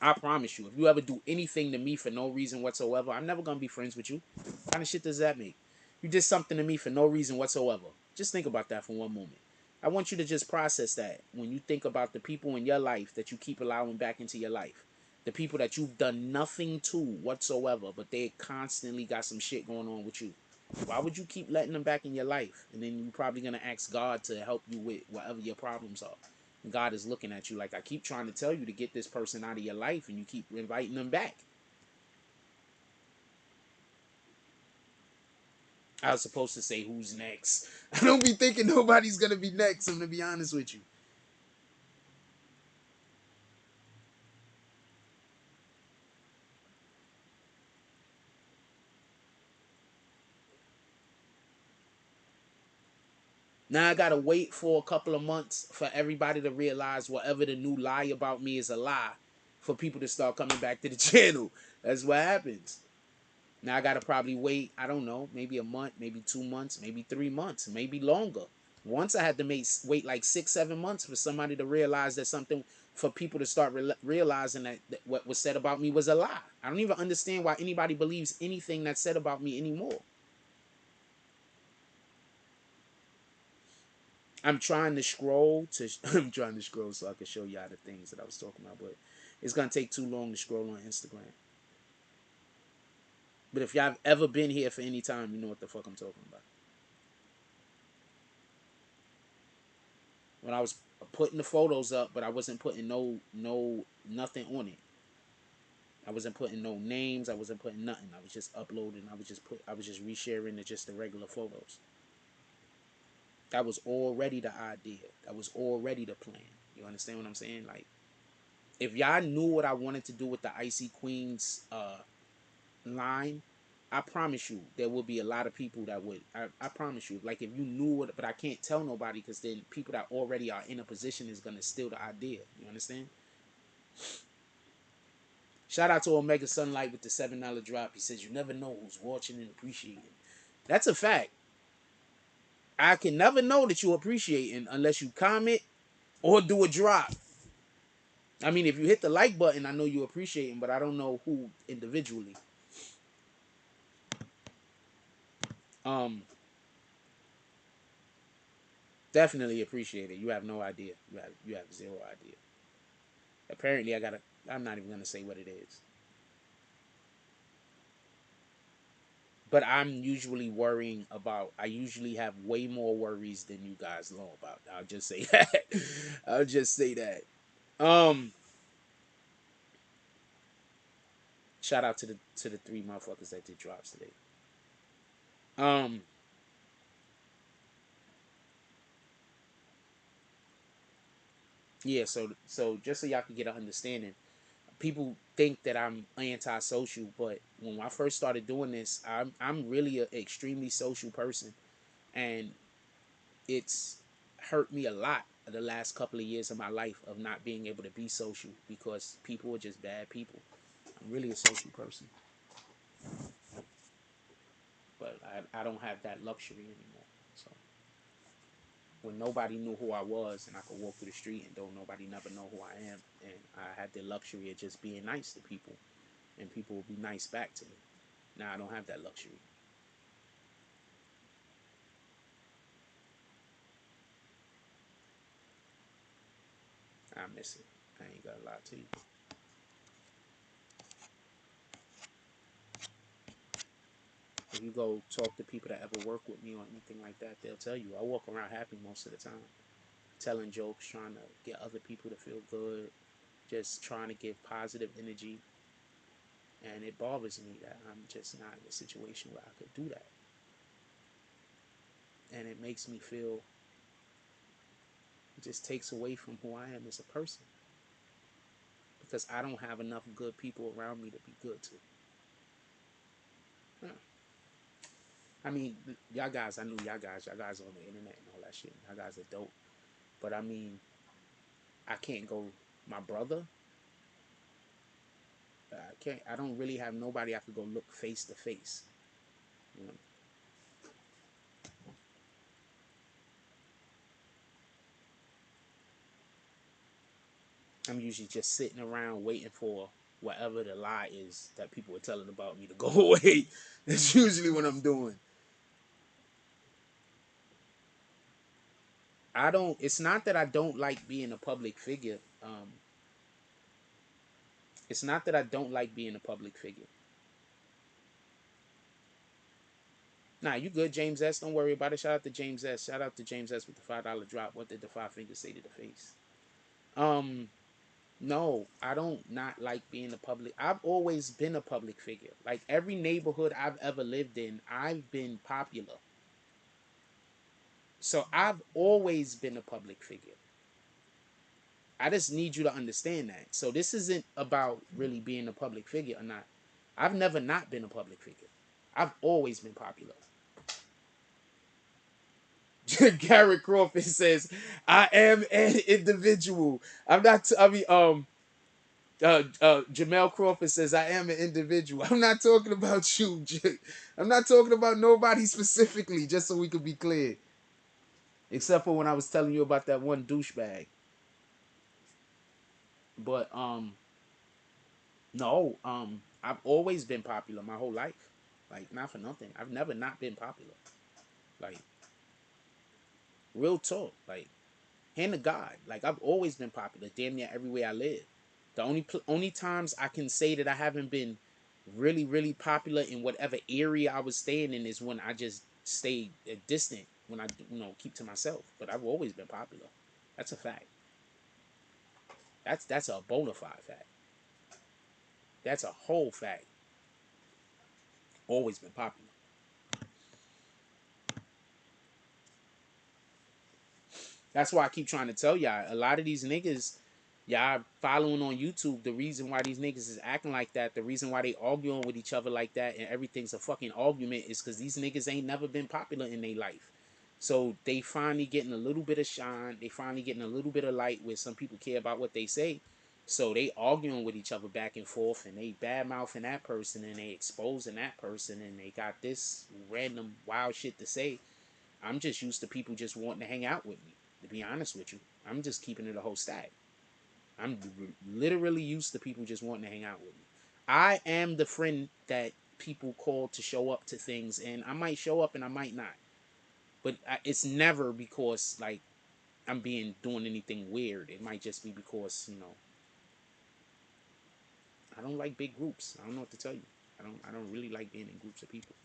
I promise you, if you ever do anything to me for no reason whatsoever, I'm never gonna be friends with you. What kind of shit does that make? You did something to me for no reason whatsoever. Just think about that for one moment. I want you to just process that when you think about the people in your life that you keep allowing back into your life. The people that you've done nothing to whatsoever, but they constantly got some shit going on with you. Why would you keep letting them back in your life? And then you're probably gonna ask God to help you with whatever your problems are. God is looking at you like, I keep trying to tell you to get this person out of your life, and you keep inviting them back. I was supposed to say who's next. I don't be thinking nobody's gonna be next. I'm gonna be honest with you. Now I gotta wait for a couple of months for everybody to realize whatever the new lie about me is a lie, for people to start coming back to the channel. That's what happens. Now I gotta probably wait, I don't know, maybe a month, maybe 2 months, maybe 3 months, maybe longer. Once I had to wait like 6, 7 months for somebody to realize that something, for people to start realizing that what was said about me was a lie. I don't even understand why anybody believes anything that's said about me anymore. I'm trying to scroll to I'm trying to scroll so I can show y'all the things that I was talking about, but it's gonna take too long to scroll on Instagram. But if y'all have ever been here for any time, you know what the fuck I'm talking about. When I was putting the photos up, but I wasn't putting no nothing on it. I wasn't putting no names. I wasn't putting nothing. I was just uploading. I was just resharing just the regular photos. That was already the idea. That was already the plan. You understand what I'm saying? Like, if y'all knew what I wanted to do with the Icy Queens line, I promise you there will be a lot of people that would. I promise you. Like, if you knew it, but I can't tell nobody because then people that already are in a position is gonna steal the idea. You understand? Shout out to Omega Sunlight with the $7 drop. He says you never know who's watching and appreciating. That's a fact. I can never know that you're appreciating unless you comment or do a drop. I mean, if you hit the like button, I know you're appreciating, but I don't know who individually. Um, Definitely appreciate it. You have no idea. You have zero idea. Apparently, I gotta. I'm not even gonna say what it is. But I'm usually worrying about. I usually have way more worries than you guys know about. I'll just say that. I'll just say that. Um, Shout out to the three motherfuckers that did drops today. Um, yeah. So just so y'all can get an understanding, people think that I'm antisocial, but when I first started doing this, I'm really an extremely social person, and it's hurt me a lot the last couple of years of my life of not being able to be social because people are just bad people. I'm really a social person, but I don't have that luxury anymore. So when nobody knew who I was and I could walk through the street and don't nobody never know who I am, and I had the luxury of just being nice to people and people would be nice back to me. Now I don't have that luxury. I miss it. I ain't gonna lie to you. If you go talk to people that ever work with me or anything like that, they'll tell you I walk around happy most of the time, telling jokes, trying to get other people to feel good, just trying to give positive energy. And it bothers me that I'm just not in a situation where I could do that. And it makes me feel, it just takes away from who I am as a person because I don't have enough good people around me to be good to. Huh. I mean, y'all guys, I knew y'all guys on the internet and all that shit. Y'all guys are dope. But I mean, I can't go, my brother, I can't, I don't really have nobody I could go look face to face. You know? I'm usually just sitting around waiting for whatever the lie is that people are telling about me to go away. That's usually what I'm doing. I don't, it's not that I don't like being a public figure. It's not that I don't like being a public figure. Nah, you good, James S. Don't worry about it. Shout out to James S. Shout out to James S. with the $5 drop. What did the five fingers say to the face? Um, no, I don't not like being a public. I've always been a public figure. Like every neighborhood I've ever lived in, I've been popular. So I've always been a public figure. I just need you to understand that. So this isn't about really being a public figure or not. I've never not been a public figure. I've always been popular. Garrett Crawford says, "I am an individual. I'm not. I mean, Jamel Crawford says, I am an individual. I'm not talking about you. I'm not talking about nobody specifically. Just so we could be clear. Except for when I was telling you about that one douchebag. But no. I've always been popular my whole life. Like not for nothing. I've never not been popular. Like real talk. Like hand to God. Like I've always been popular, damn near everywhere I live. The only times I can say that I haven't been really popular in whatever area I was staying in is when I just stayed distant when I keep to myself. But I've always been popular. That's a fact. That's a bona fide fact. That's a whole fact. Always been popular. That's why I keep trying to tell y'all. A lot of these niggas, y'all following on YouTube, the reason why these niggas is acting like that, the reason why they arguing with each other like that, and everything's a fucking argument is because these niggas ain't never been popular in their life. So they finally getting a little bit of shine. They finally getting a little bit of light where some people care about what they say. So they arguing with each other back and forth, and they bad mouthing that person, and they exposing that person, and they got this random wild shit to say. I'm just used to people just wanting to hang out with me. To be honest with you, I'm just keeping it a whole stack. I'm literally used to people just wanting to hang out with me. I am the friend that people call to show up to things, and I might show up and I might not. But it's never because like I'm being doing anything weird. It might just be because I don't like big groups. I don't know what to tell you. I don't really like being in groups of people.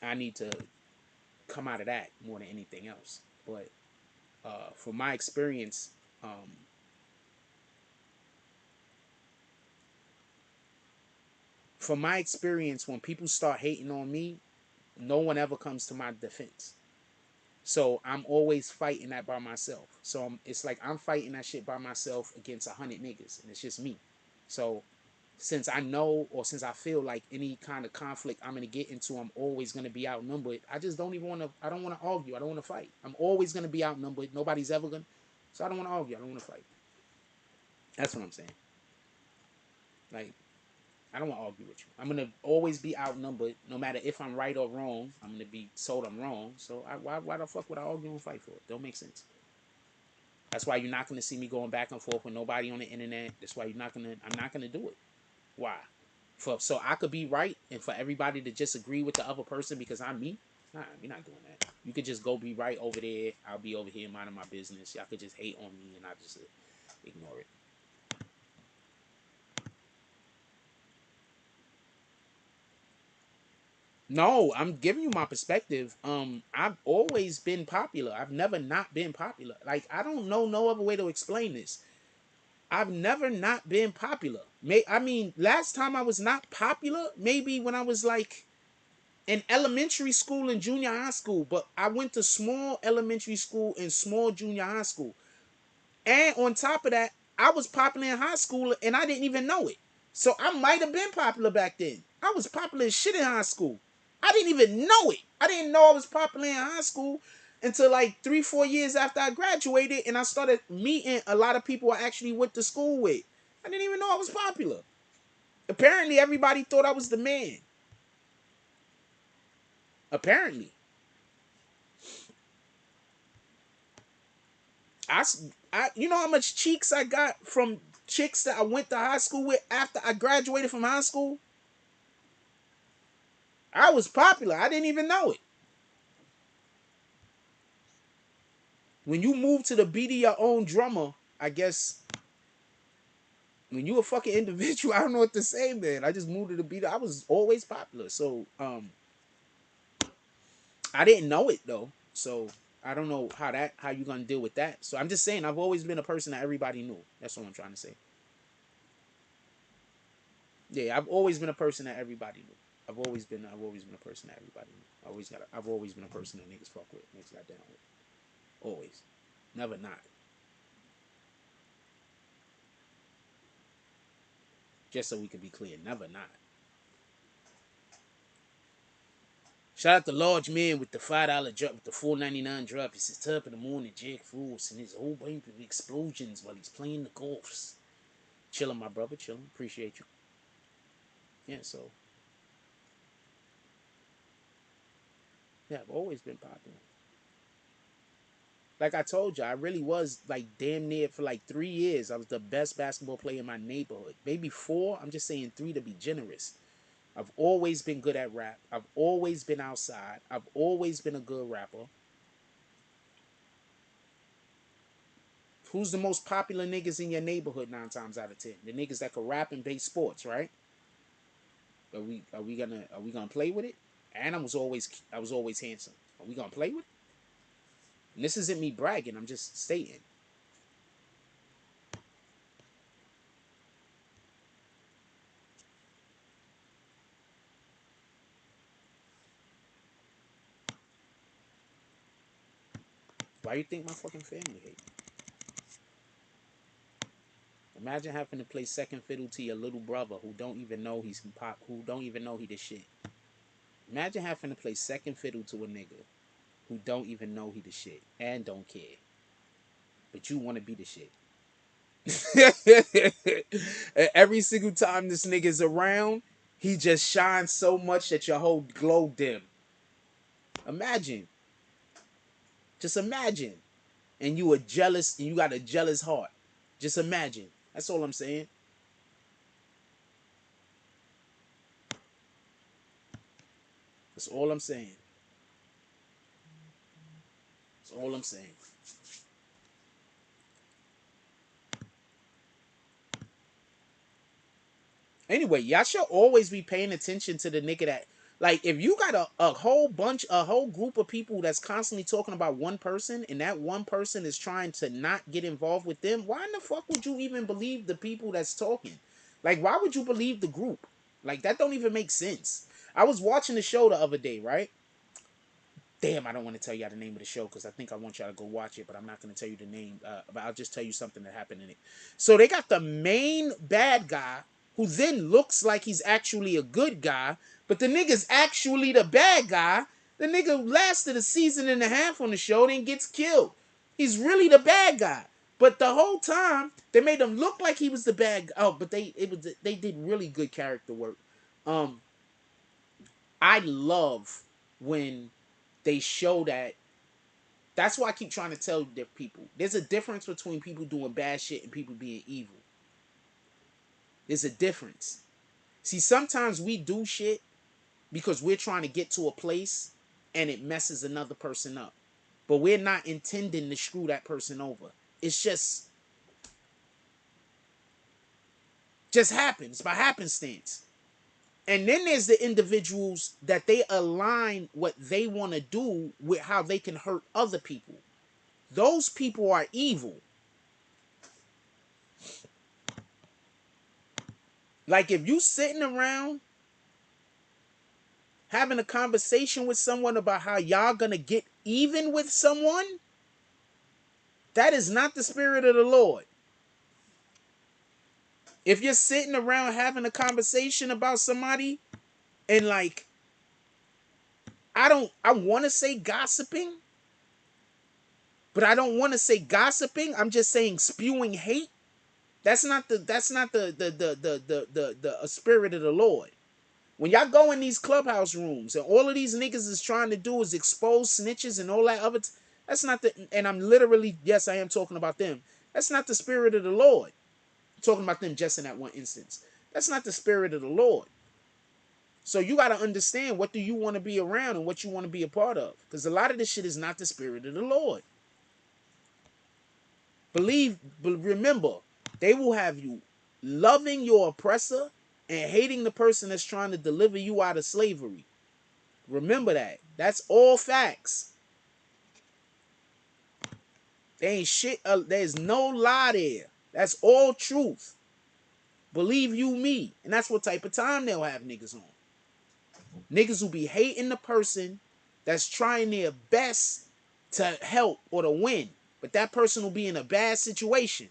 I need to come out of that more than anything else. But from my experience, um, when people start hating on me, no one ever comes to my defense. So I'm always fighting that by myself. So it's like I'm fighting that shit by myself against 100 niggas, and it's just me. So since I know, or since I feel like any kind of conflict I'm gonna get into, I'm always gonna be outnumbered. I just don't even want to. I don't want to argue. I don't want to fight. I'm always gonna be outnumbered. Nobody's ever gonna. So I don't want to argue. I don't want to fight. That's what I'm saying. Like, I don't want to argue with you. I'm gonna always be outnumbered, no matter if I'm right or wrong. I'm gonna be told I'm wrong. So why the fuck would I argue and fight for it? Don't make sense. That's why you're not gonna see me going back and forth with nobody on the internet. That's why I'm not gonna do it. Why? So I could be right, and for everybody to just agree with the other person because I'm me. Nah, we're not doing that. You could just go be right over there. I'll be over here minding my business. Y'all could just hate on me, and I just ignore it. No, I'm giving you my perspective. I've always been popular. I've never not been popular. Like, I don't know no other way to explain this. I've never not been popular. I mean, last time I was not popular, maybe when I was like in elementary school and junior high school, but I went to small elementary school and small junior high school. And on top of that, I was popular in high school and I didn't even know it. So I might have been popular back then. I was popular as shit in high school. I didn't even know it. I didn't know I was popular in high school until like 3-4 years after I graduated, and I started meeting a lot of people I actually went to school with. I didn't even know I was popular. Apparently, everybody thought I was the man. Apparently. I, you know how much cheeks I got from chicks that I went to high school with after I graduated from high school? I was popular. I didn't even know it. When you move to the beat of your own drummer, I guess when you a fucking individual, I don't know what to say, man. I just moved to the beat. I was always popular. So I didn't know it though. So I don't know how you gonna deal with that. So I'm just saying I've always been a person that everybody knew. That's what I'm trying to say. Yeah, I've always been a person that everybody knew. I've always been a person that everybody knew. I've always been a person that niggas fuck with, niggas got down with. Always. Never not. Just so we can be clear, never not. Shout out to Large Man with the $5 drop, with the $4.99 drop. He says top of the morning, Jack Frost, and his whole bunch of explosions while he's playing the golfs. Chilling, my brother, chilling. Appreciate you. Yeah, so yeah, I've always been popular. Like I told you, I really was like damn near for like 3 years. I was the best basketball player in my neighborhood. Maybe four. I'm just saying three to be generous. I've always been good at rap. I've always been outside. I've always been a good rapper. Who's the most popular niggas in your neighborhood 9 times out of 10? The niggas that can rap and base sports, right? Are we gonna play with it? And I was always handsome. Are we gonna play with it? And this isn't me bragging. I'm just stating. Why you think my fucking family hate me? Imagine having to play second fiddle to your little brother who don't even know he's pop, who don't even know he the shit. Imagine having to play second fiddle to a nigga who don't even know he the shit and don't care, but you want to be the shit. Every single time this nigga's around, he just shines so much that your whole glow dim. Imagine, just imagine, and you are jealous, and you got a jealous heart. Just imagine. That's all I'm saying. That's all I'm saying. That's all I'm saying. Anyway, y'all should always be paying attention to the nigga that, like, if you got a whole group of people that's constantly talking about one person, and that one person is trying to not get involved with them, why in the fuck would you even believe the people that's talking? Like, why would you believe the group? Like, that don't even make sense. I was watching the show the other day, right? Damn, I don't want to tell y'all the name of the show because I think I want y'all to go watch it, but I'm not going to tell you the name. But I'll just tell you something that happened in it. So they got the main bad guy who then looks like he's actually a good guy, but the nigga's actually the bad guy. The nigga lasted a season and a half on the show, then gets killed. He's really the bad guy. But the whole time they made him look like he was the bad guy. Oh, but they did really good character work. I love when they show that. That's why I keep trying to tell the people. There's a difference between people doing bad shit and people being evil. There's a difference. See, sometimes we do shit because we're trying to get to a place and it messes another person up. But we're not intending to screw that person over. It's just happens by happenstance. And then there's the individuals that they align what they want to do with how they can hurt other people. Those people are evil. Like if you sitting around having a conversation with someone about how y'all gonna get even with someone, that is not the spirit of the Lord. If you're sitting around having a conversation about somebody and like, I want to say gossiping, but I don't want to say gossiping. I'm just saying spewing hate. That's not the spirit of the Lord. When y'all go in these clubhouse rooms and all of these niggas is trying to do is expose snitches and all that other, that's not the. And I'm literally, yes, I am talking about them. That's not the spirit of the Lord. I'm talking about them just in that one instance. That's not the spirit of the Lord. So you got to understand, what do you want to be around and what you want to be a part of, because a lot of this shit is not the spirit of the Lord. But remember, they will have you loving your oppressor and hating the person that's trying to deliver you out of slavery. Remember that. That's all facts. There ain't shit. There's no lie there. That's all truth. Believe you me. And that's what type of time they'll have niggas on. Niggas will be hating the person that's trying their best to help or to win. But that person will be in a bad situation.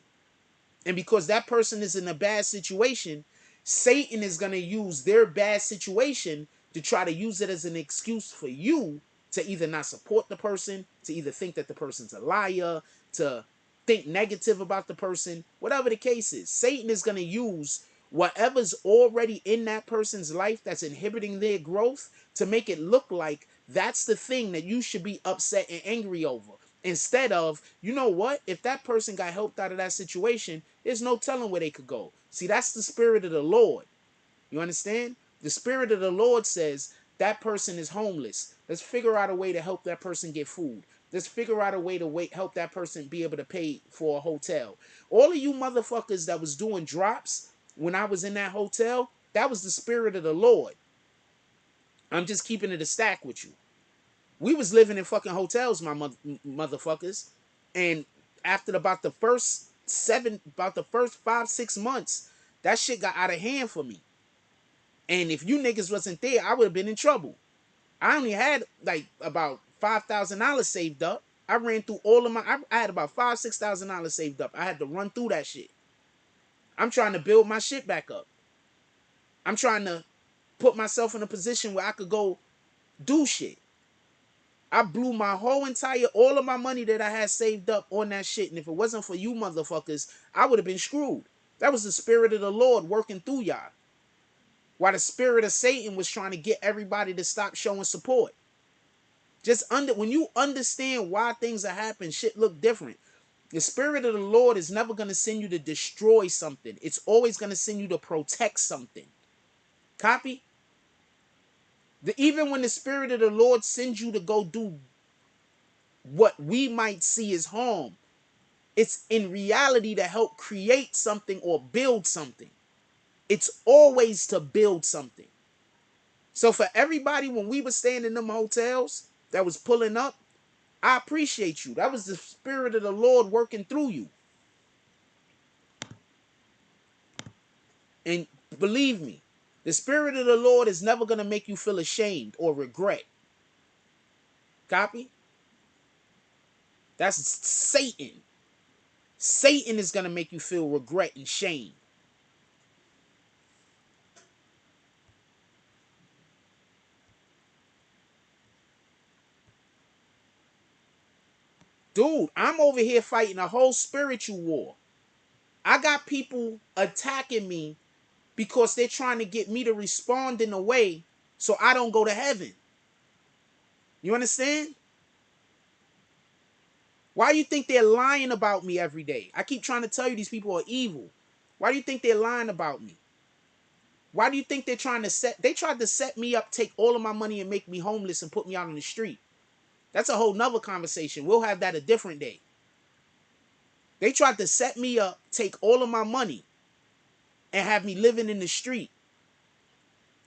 And because that person is in a bad situation, Satan is going to use their bad situation to try to use it as an excuse for you to either not support the person, to either think that the person's a liar, to think negative about the person, whatever the case is. Satan is going to use whatever's already in that person's life that's inhibiting their growth to make it look like that's the thing that you should be upset and angry over. Instead of, you know what? If that person got helped out of that situation, there's no telling where they could go. See, that's the spirit of the Lord. You understand? The spirit of the Lord says that person is homeless. Let's figure out a way to help that person get food. Let's figure out a way to help that person be able to pay for a hotel. All of you motherfuckers that was doing drops when I was in that hotel, that was the spirit of the Lord. I'm just keeping it a stack with you. We was living in fucking hotels, my motherfuckers. And after about the first 5-6 months, that shit got out of hand for me. And if you niggas wasn't there, I would have been in trouble. I only had like about $5,000 saved up. I ran through all of I had about $5,000-6,000 saved up. I had to run through that shit. I'm trying to build my shit back up. I'm trying to put myself in a position where I could go do shit. I blew my whole all of my money that I had saved up on that shit. And if it wasn't for you motherfuckers, I would have been screwed. That was the spirit of the Lord working through y'all. While the spirit of Satan was trying to get everybody to stop showing support. When you understand why things are happening, shit look different. The spirit of the Lord is never going to send you to destroy something. It's always going to send you to protect something. Copy? Even when the spirit of the Lord sends you to go do what we might see as harm, it's in reality to help create something or build something. It's always to build something. So for everybody, when we were staying in them hotels that was pulling up, I appreciate you. That was the spirit of the Lord working through you. And believe me, the spirit of the Lord is never going to make you feel ashamed or regret. Copy? That's Satan. Satan is going to make you feel regret and shame. Dude, I'm over here fighting a whole spiritual war. I got people attacking me because they're trying to get me to respond in a way so I don't go to heaven. You understand? Why do you think they're lying about me every day? I keep trying to tell you these people are evil. Why do you think they're lying about me? Why do you think they're trying to they tried to set me up, take all of my money and make me homeless and put me out on the street. That's a whole nother conversation. We'll have that a different day. They tried to set me up, take all of my money and have me living in the street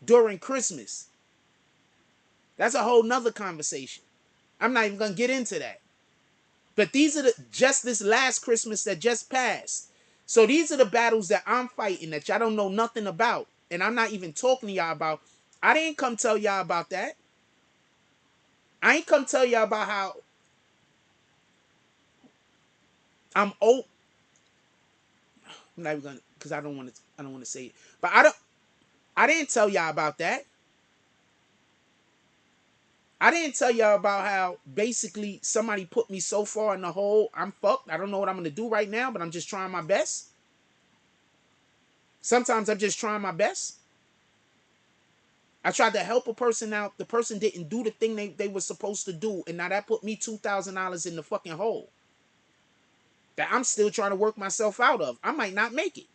during Christmas. That's a whole nother conversation. I'm not even going to get into that. But these are just this last Christmas that just passed. So these are the battles that I'm fighting that y'all don't know nothing about. And I'm not even talking to y'all about. I didn't come tell y'all about that. I ain't come tell y'all about how I'm old. I'm not even gonna, because I don't want to say it. But I didn't tell y'all about that. I didn't tell y'all about how basically somebody put me so far in the hole, I'm fucked. I don't know what I'm gonna do right now, but I'm just trying my best. Sometimes I'm just trying my best. I tried to help a person out. The person didn't do the thing they were supposed to do. And now that put me $2,000 in the fucking hole that I'm still trying to work myself out of. I might not make it.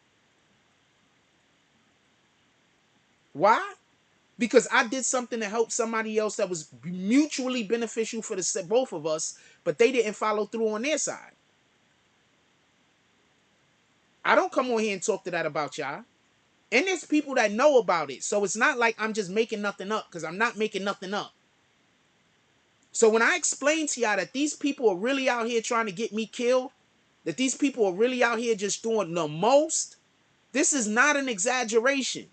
Why? Because I did something to help somebody else that was mutually beneficial for the both of us, but they didn't follow through on their side. I don't come on here and talk to that about y'all. And there's people that know about it. So it's not like I'm just making nothing up, because I'm not making nothing up. So when I explain to y'all that these people are really out here trying to get me killed, that these people are really out here just doing the most, this is not an exaggeration.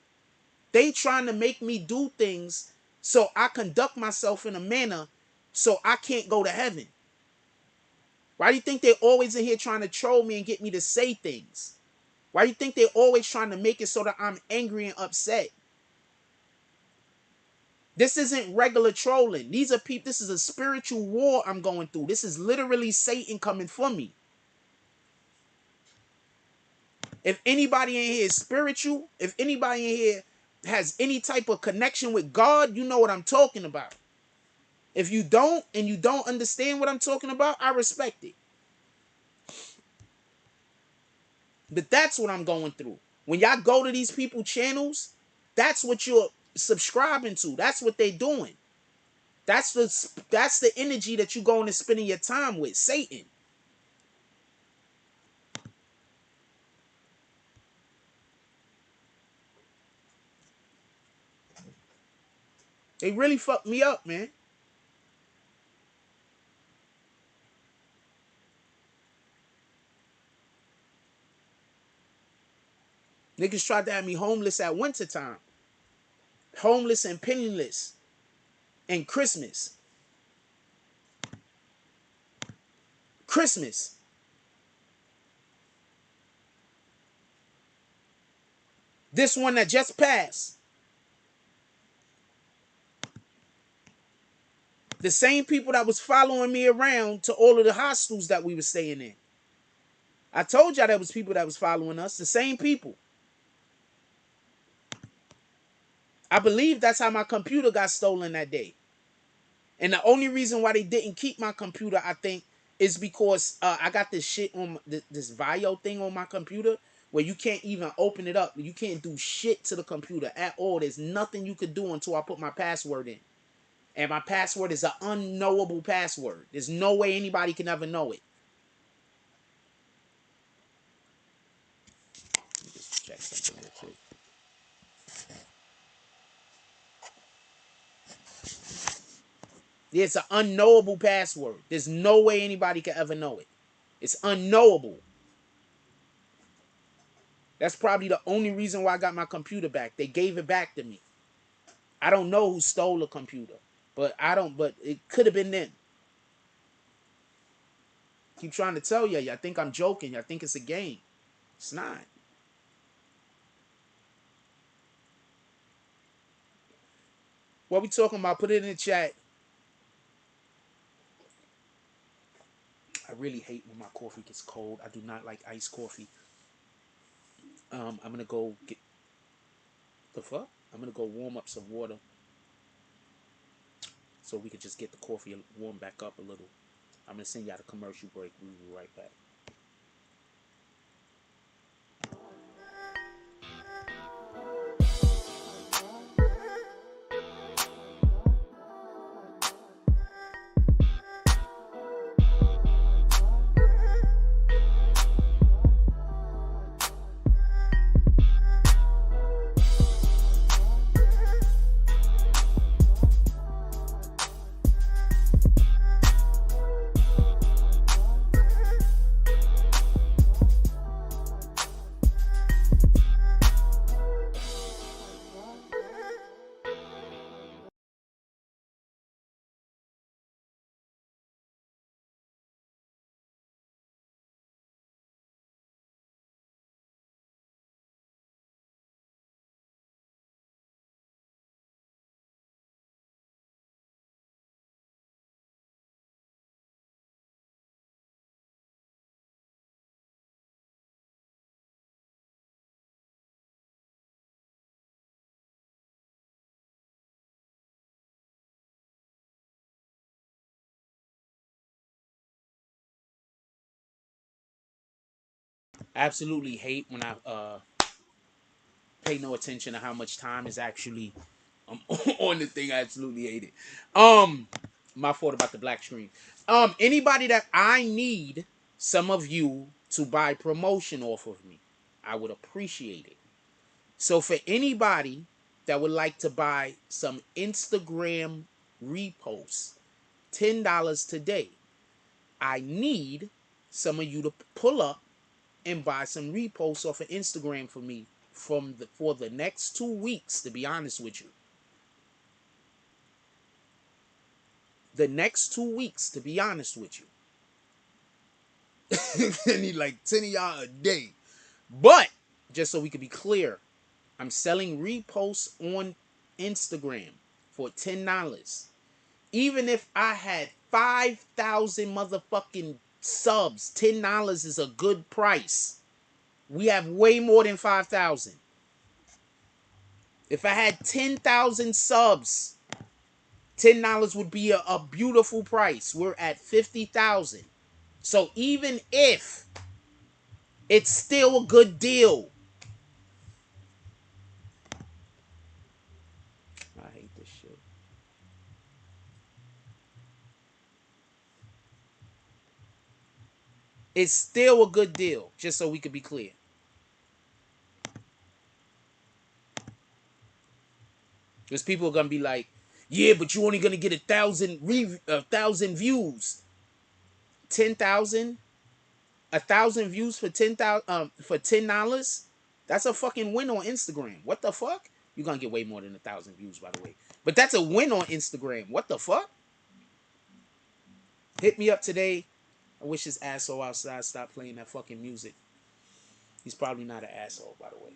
They trying to make me do things so I conduct myself in a manner so I can't go to heaven. Why do you think they're always in here trying to troll me and get me to say things? Why do you think they're always trying to make it so that I'm angry and upset? This isn't regular trolling. These are people. This is a spiritual war I'm going through. This is literally Satan coming for me. If anybody in here is spiritual, if anybody in here has any type of connection with God, you know what I'm talking about. If you don't and you don't understand what I'm talking about, I respect it. But that's what I'm going through. When y'all go to these people channels, that's what you're subscribing to. That's what they're doing. That's the energy that you're going and spending your time with, Satan. They really fucked me up, man. Niggas tried to have me homeless at wintertime. Homeless and penniless. And Christmas. Christmas. This one that just passed. The same people that was following me around to all of the hostels that we were staying in. I told y'all there was people that was following us. The same people. I believe that's how my computer got stolen that day. And the only reason why they didn't keep my computer, I think, is because I got this shit on this Vio thing on my computer where you can't even open it up. You can't do shit to the computer at all. There's nothing you could do until I put my password in. And my password is an unknowable password. There's no way anybody can ever know it. Let me just check something real quick. It's an unknowable password. There's no way anybody can ever know it. It's unknowable. That's probably the only reason why I got my computer back. They gave it back to me. I don't know who stole the computer, but it could have been them. Keep trying to tell you, I think I'm joking. I think it's a game. It's not. What we talking about? Put it in the chat. I really hate when my coffee gets cold. I do not like iced coffee. I'm gonna go get the fuck. I'm gonna go warm up some water so we could just get the coffee warm back up a little. I'm gonna send y'all the commercial break. We'll be right back. Absolutely hate when I pay no attention to how much time is actually on the thing. I absolutely hate it. My fault about the black screen. Anybody that I need some of you to buy promotion off of me, I would appreciate it. So for anybody that would like to buy some Instagram reposts, $10 today. I need some of you to pull up and buy some reposts off of Instagram for me for the next 2 weeks, to be honest with you. The next 2 weeks, to be honest with you. I need like 10 of y'all a day. But just so we can be clear, I'm selling reposts on Instagram for $10. Even if I had 5,000 motherfucking subs, $10 is a good price. We have way more than 5,000. If I had 10,000 subs, $10 would be a beautiful price. We're at 50,000. So even if it's still a good deal. I hate this shit. It's still a good deal, just so we could be clear. Because people are gonna be like, yeah, but you're only gonna get 1,000 views. 10,000? 1,000 views for 10,000 for $10? That's a fucking win on Instagram. What the fuck? You're gonna get way more than 1,000 views, by the way. But that's a win on Instagram. What the fuck? Hit me up today. I wish this asshole outside stopped playing that fucking music. He's probably not an asshole, by the way.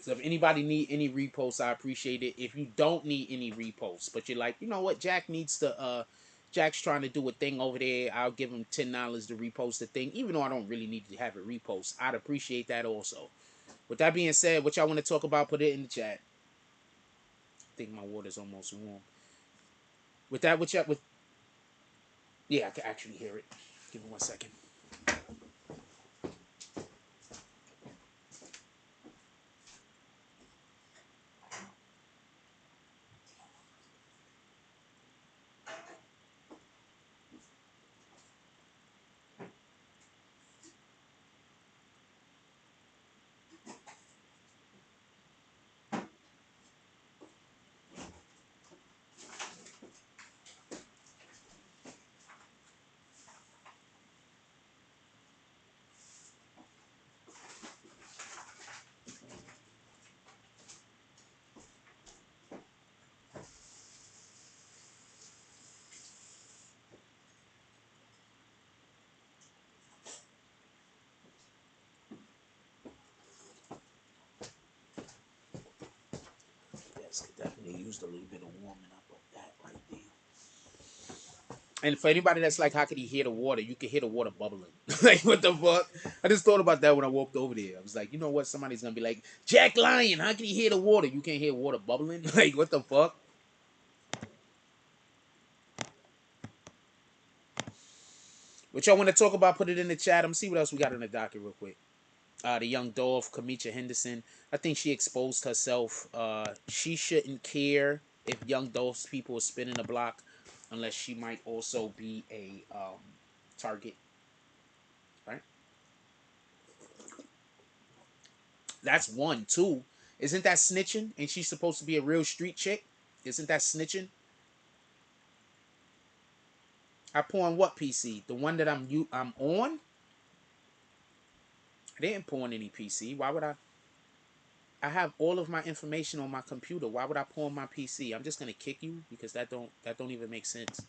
So if anybody need any reposts, I appreciate it. If you don't need any reposts, but you're like, you know what, Jack's trying to do a thing over there. I'll give him $10 to repost the thing, even though I don't really need to have it repost. I'd appreciate that also. With that being said, what y'all want to talk about, put it in the chat. I think my water's almost warm. With that, yeah, I can actually hear it. Give me 1 second. used a little bit of warming up of that right there. And for anybody that's like, how could he hear the water? You can hear the water bubbling. Like, what the fuck? I just thought about that when I walked over there. I was like, you know what? Somebody's gonna be like, Jack Lyon, how can he hear the water? You can't hear water bubbling? Like, what the fuck? What y'all want to talk about? Put it in the chat. I'm gonna see what else we got in the docket real quick. The Young Dolph, Kamisha Henderson. I think she exposed herself. She shouldn't care if Young Dolph's people are spinning the block, unless she might also be a target. Right? That's one. Two. Isn't that snitching? Ain't she supposed to be a real street chick? Isn't that snitching? I pawn what PC? The one that I'm on? I didn't pawn any PC. Why would I? I have all of my information on my computer. Why would I pawn my PC? I'm just gonna kick you because that don't even make sense.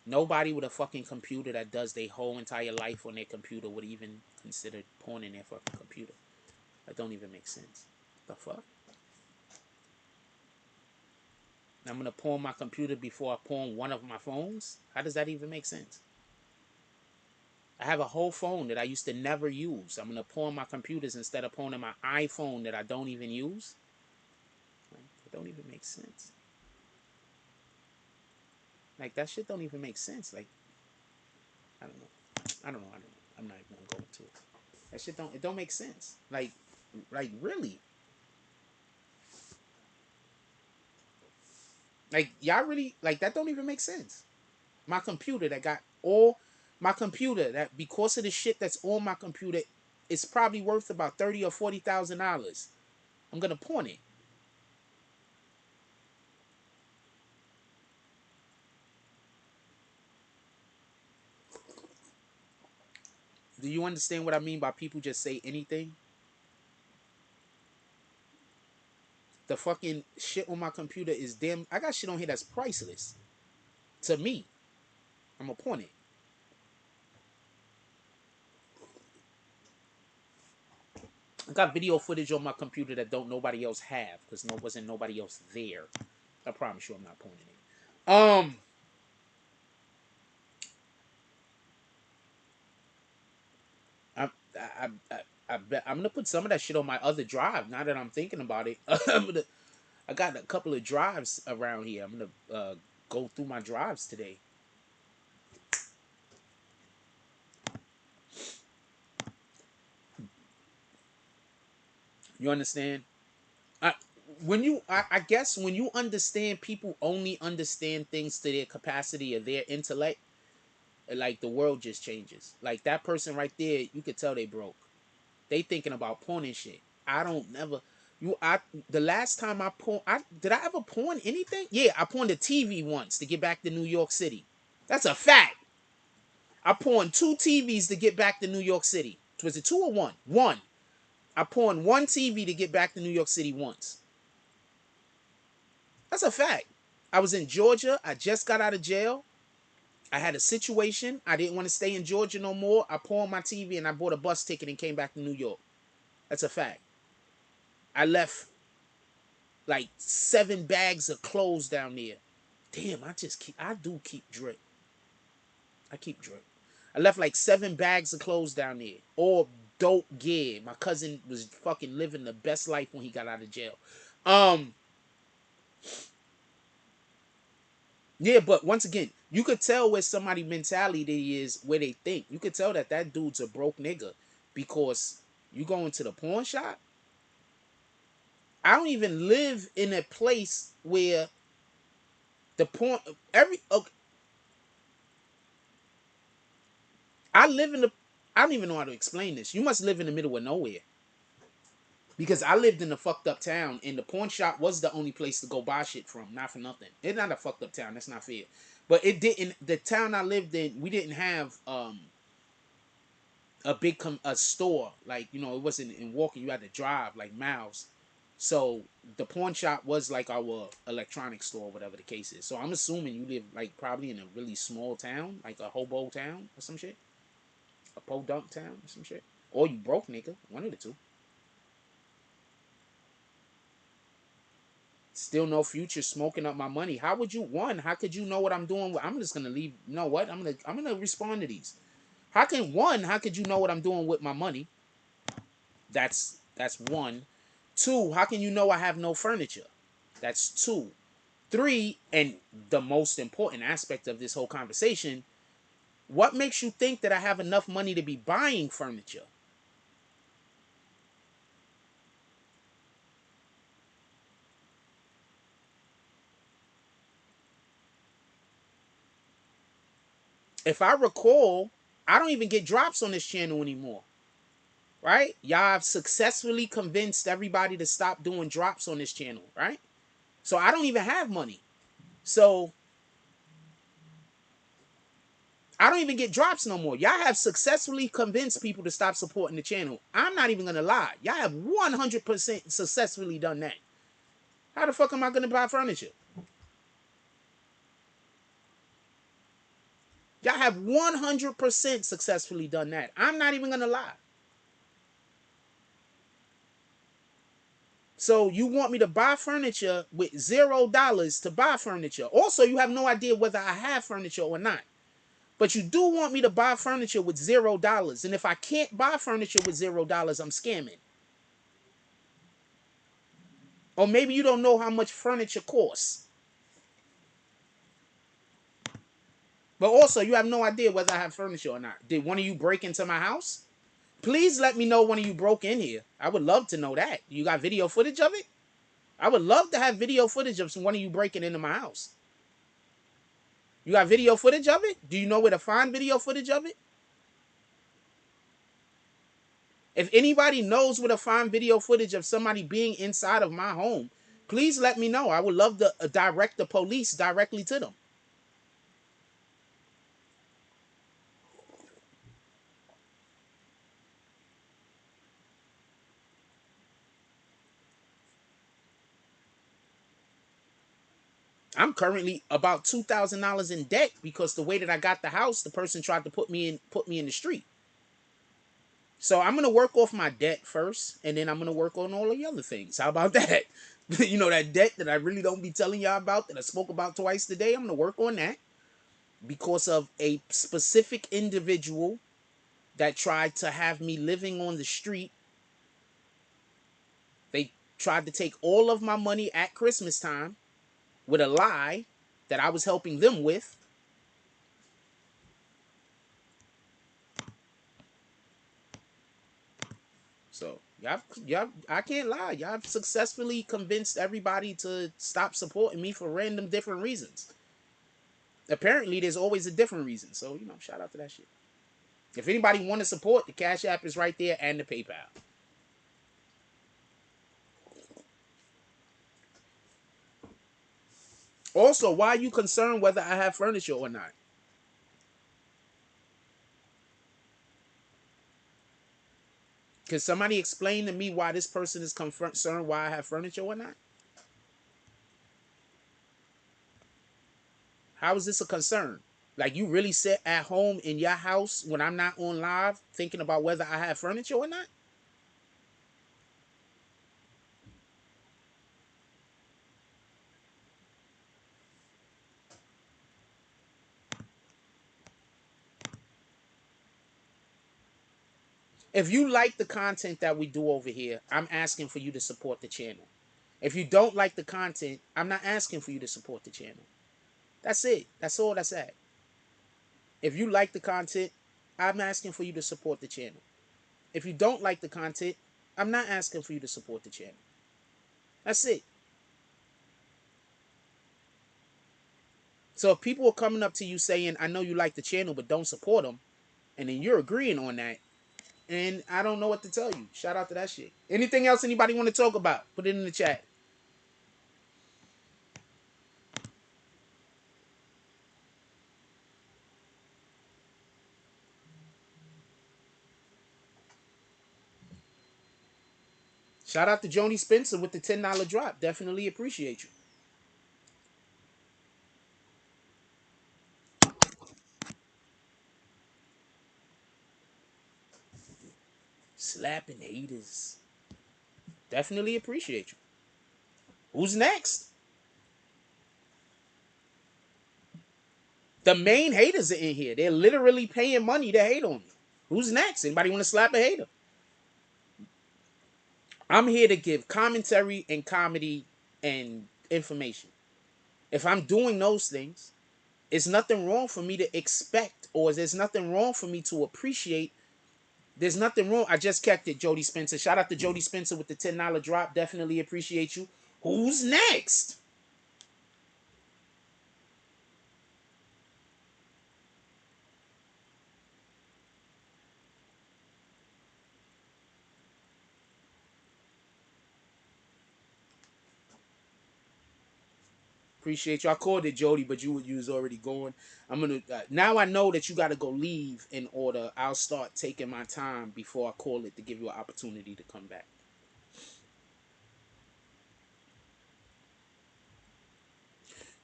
Nobody with a fucking computer that does their whole entire life on their computer would even consider pawning their fucking computer. That don't even make sense. The fuck? I'm gonna pawn my computer before I pawn one of my phones? How does that even make sense? I have a whole phone that I used to never use. I'm gonna pawn my computers instead of pawning my iPhone that I don't even use? Like, it don't even make sense. Like, that shit don't even make sense. Like, I don't know. I don't know. I'm not even gonna go into it. That shit don't make sense. Like really. Like, y'all really, like, that don't even make sense. My computer that got all my computer that because of the shit that's on my computer, it's probably worth about $30,000 or $40,000. I'm gonna pawn it. Do you understand what I mean by people just say anything? The fucking shit on my computer is damn. I got shit on here that's priceless to me. I'm gonna pawn it. I got video footage on my computer that don't nobody else have because wasn't nobody else there. I promise you, I'm not pawning it. I, I, I, I bet I'm gonna put some of that shit on my other drive. Now that I'm thinking about it, I got a couple of drives around here. I'm gonna go through my drives today. You understand? I, I guess when you understand, people only understand things to their capacity of their intellect. Like, the world just changes. Like, that person right there, you could tell they broke. They thinking about pawning shit. I don't never. You, I the last time I pawned, did I ever pawn anything? Yeah, I pawned a TV once to get back to New York City. That's a fact. I pawned two TVs to get back to New York City. Was it two or one? One. I pawned one TV to get back to New York City once. That's a fact. I was in Georgia. I just got out of jail. I had a situation. I didn't want to stay in Georgia no more. I pawned my TV and I bought a bus ticket and came back to New York. That's a fact. I left like 7 bags of clothes down there. Damn, I do keep drip. I keep drip. I left like 7 bags of clothes down there. All dope gear. My cousin was fucking living the best life when he got out of jail. Um, yeah, but once again, you could tell where somebody mentality is, where they think. You could tell that that dude's a broke nigga because you go into the pawn shop. I don't even live in a place where the pawn every okay, I live in the. I don't even know how to explain this. You must live in the middle of nowhere. Because I lived in a fucked up town, and the pawn shop was the only place to go buy shit from. Not for nothing. It's not a fucked up town. That's not fair. But it didn't. The town I lived in, we didn't have a big a store. Like, it wasn't in walking. You had to drive like miles. So the pawn shop was like our electronics store, whatever the case is. So I'm assuming you live like probably in a really small town, like a hobo town or some shit, a podunk town or some shit, or you broke, nigga. One of the two. Still no future, smoking up my money. How would you, one, how could you know what I'm doing? I'm just gonna leave. You know what? I'm gonna respond to these. How could you know what I'm doing with my money? That's one. Two, how can you know I have no furniture? That's two. Three, and the most important aspect of this whole conversation, what makes you think that I have enough money to be buying furniture? If I recall, I don't even get drops on this channel anymore. Right? Y'all have successfully convinced everybody to stop doing drops on this channel, right? So I don't even have money. So I don't even get drops no more. Y'all have successfully convinced people to stop supporting the channel. I'm not even gonna lie. Y'all have 100% successfully done that. How the fuck am I gonna buy furniture? Y'all have 100% successfully done that. I'm not even gonna lie. So you want me to buy furniture with $0 to buy furniture. Also, you have no idea whether I have furniture or not. But you do want me to buy furniture with $0. And if I can't buy furniture with $0, I'm scamming. Or maybe you don't know how much furniture costs. But also, you have no idea whether I have furniture or not. Did one of you break into my house? Please let me know one of you broke in here. I would love to know that. You got video footage of it? I would love to have video footage of one of you breaking into my house. You got video footage of it? Do you know where to find video footage of it? If anybody knows where to find video footage of somebody being inside of my home, please let me know. I would love to direct the police directly to them. I'm currently about $2,000 in debt because the way that I got the house, the person tried to put me in the street. So I'm gonna work off my debt first, and then I'm gonna work on all the other things. How about that? You know, that debt that I really don't be telling y'all about, that I spoke about twice today. I'm gonna work on that because of a specific individual that tried to have me living on the street. They tried to take all of my money at Christmas time with a lie that I was helping them with. So y'all, I can't lie. Y'all have successfully convinced everybody to stop supporting me for random different reasons. Apparently, there's always a different reason. So, shout out to that shit. If anybody want to support, the Cash App is right there and the PayPal. Also, why are you concerned whether I have furniture or not? Can somebody explain to me why this person is concerned why I have furniture or not? How is this a concern? Like, you really sit at home in your house when I'm not on live thinking about whether I have furniture or not? If you like the content that we do over here, I'm asking for you to support the channel. If you don't like the content, I'm not asking for you to support the channel. That's it. That's all that's at. If you like the content, I'm asking for you to support the channel. If you don't like the content, I'm not asking for you to support the channel. That's it. So if people are coming up to you saying, I know you like the channel, but don't support them, and then you're agreeing on that, and I don't know what to tell you. Shout out to that shit. Anything else anybody want to talk about? Put it in the chat. Shout out to Joni Spencer with the $10 drop. Definitely appreciate you. Slapping haters. Definitely appreciate you. Who's next? The main haters are in here. They're literally paying money to hate on me. Who's next? Anybody want to slap a hater? I'm here to give commentary and comedy and information. If I'm doing those things, it's nothing wrong for me to expect, or there's nothing wrong for me to appreciate. There's nothing wrong. I just kept it, Jody Spencer. Shout out to Jody Spencer with the $10 drop. Definitely appreciate you. Who's next? Appreciate you. I called it Jody, but you was already going. I'm gonna now I know that you got to go leave in order. I'll start taking my time before I call it to give you an opportunity to come back.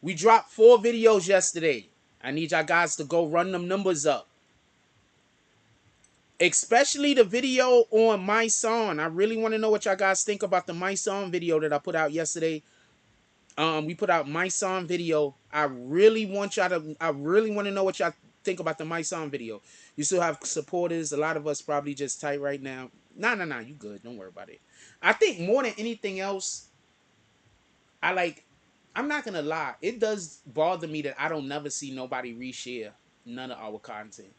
We dropped 4 videos yesterday. I need y'all guys to go run them numbers up. Especially the video on my song. I really want to know what y'all guys think about the my song video that I put out yesterday. We put out my song video. I really want to know what y'all think about the my song video. You still have supporters. A lot of us probably just tight right now. Nah, you good. Don't worry about it. I think more than anything else, I'm not gonna lie, it does bother me that I don't never see nobody reshare none of our content.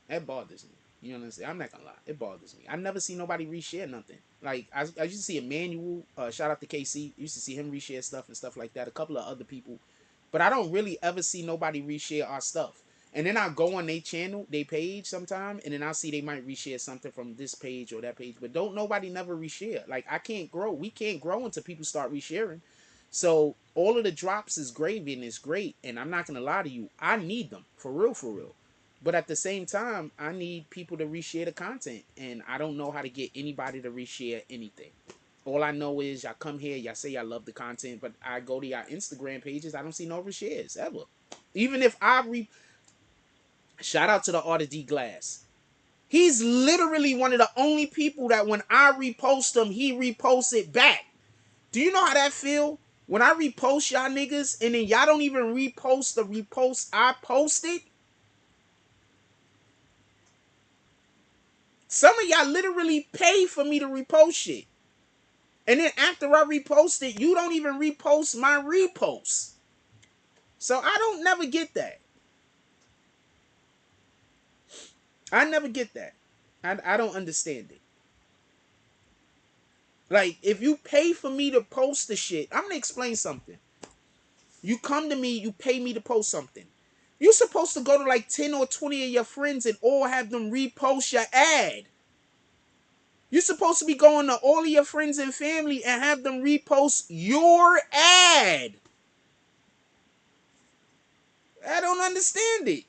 That bothers me. You know what I'm saying? I'm not gonna lie. It bothers me. I never see nobody reshare nothing. Like I used to see Emmanuel, shout out to KC. Used to see him reshare stuff and stuff like that. A couple of other people, but I don't really ever see nobody reshare our stuff. And then I go on their channel, their page sometime, and then I'll see they might reshare something from this page or that page. But don't nobody never reshare. Like I can't grow. We can't grow until people start resharing. So all of the drops is gravy and it's great. And I'm not gonna lie to you, I need them for real, for real. But at the same time, I need people to reshare the content. And I don't know how to get anybody to reshare anything. All I know is y'all come here, y'all say y'all love the content, but I go to y'all Instagram pages, I don't see no reshares ever. Even if shout out to the Art of D Glass. He's literally one of the only people that when I repost him, he reposts it back. Do you know how that feel? When I repost y'all niggas and then y'all don't even repost the repost I posted. Some of y'all literally pay for me to repost shit. And then after I repost it, you don't even repost my repost. So I don't never get that. I never get that. I don't understand it. Like, if you pay for me to post the shit, I'm gonna explain something. You come to me, you pay me to post something. You're supposed to go to like 10 or 20 of your friends and all have them repost your ad. You're supposed to be going to all of your friends and family and have them repost your ad. I don't understand it.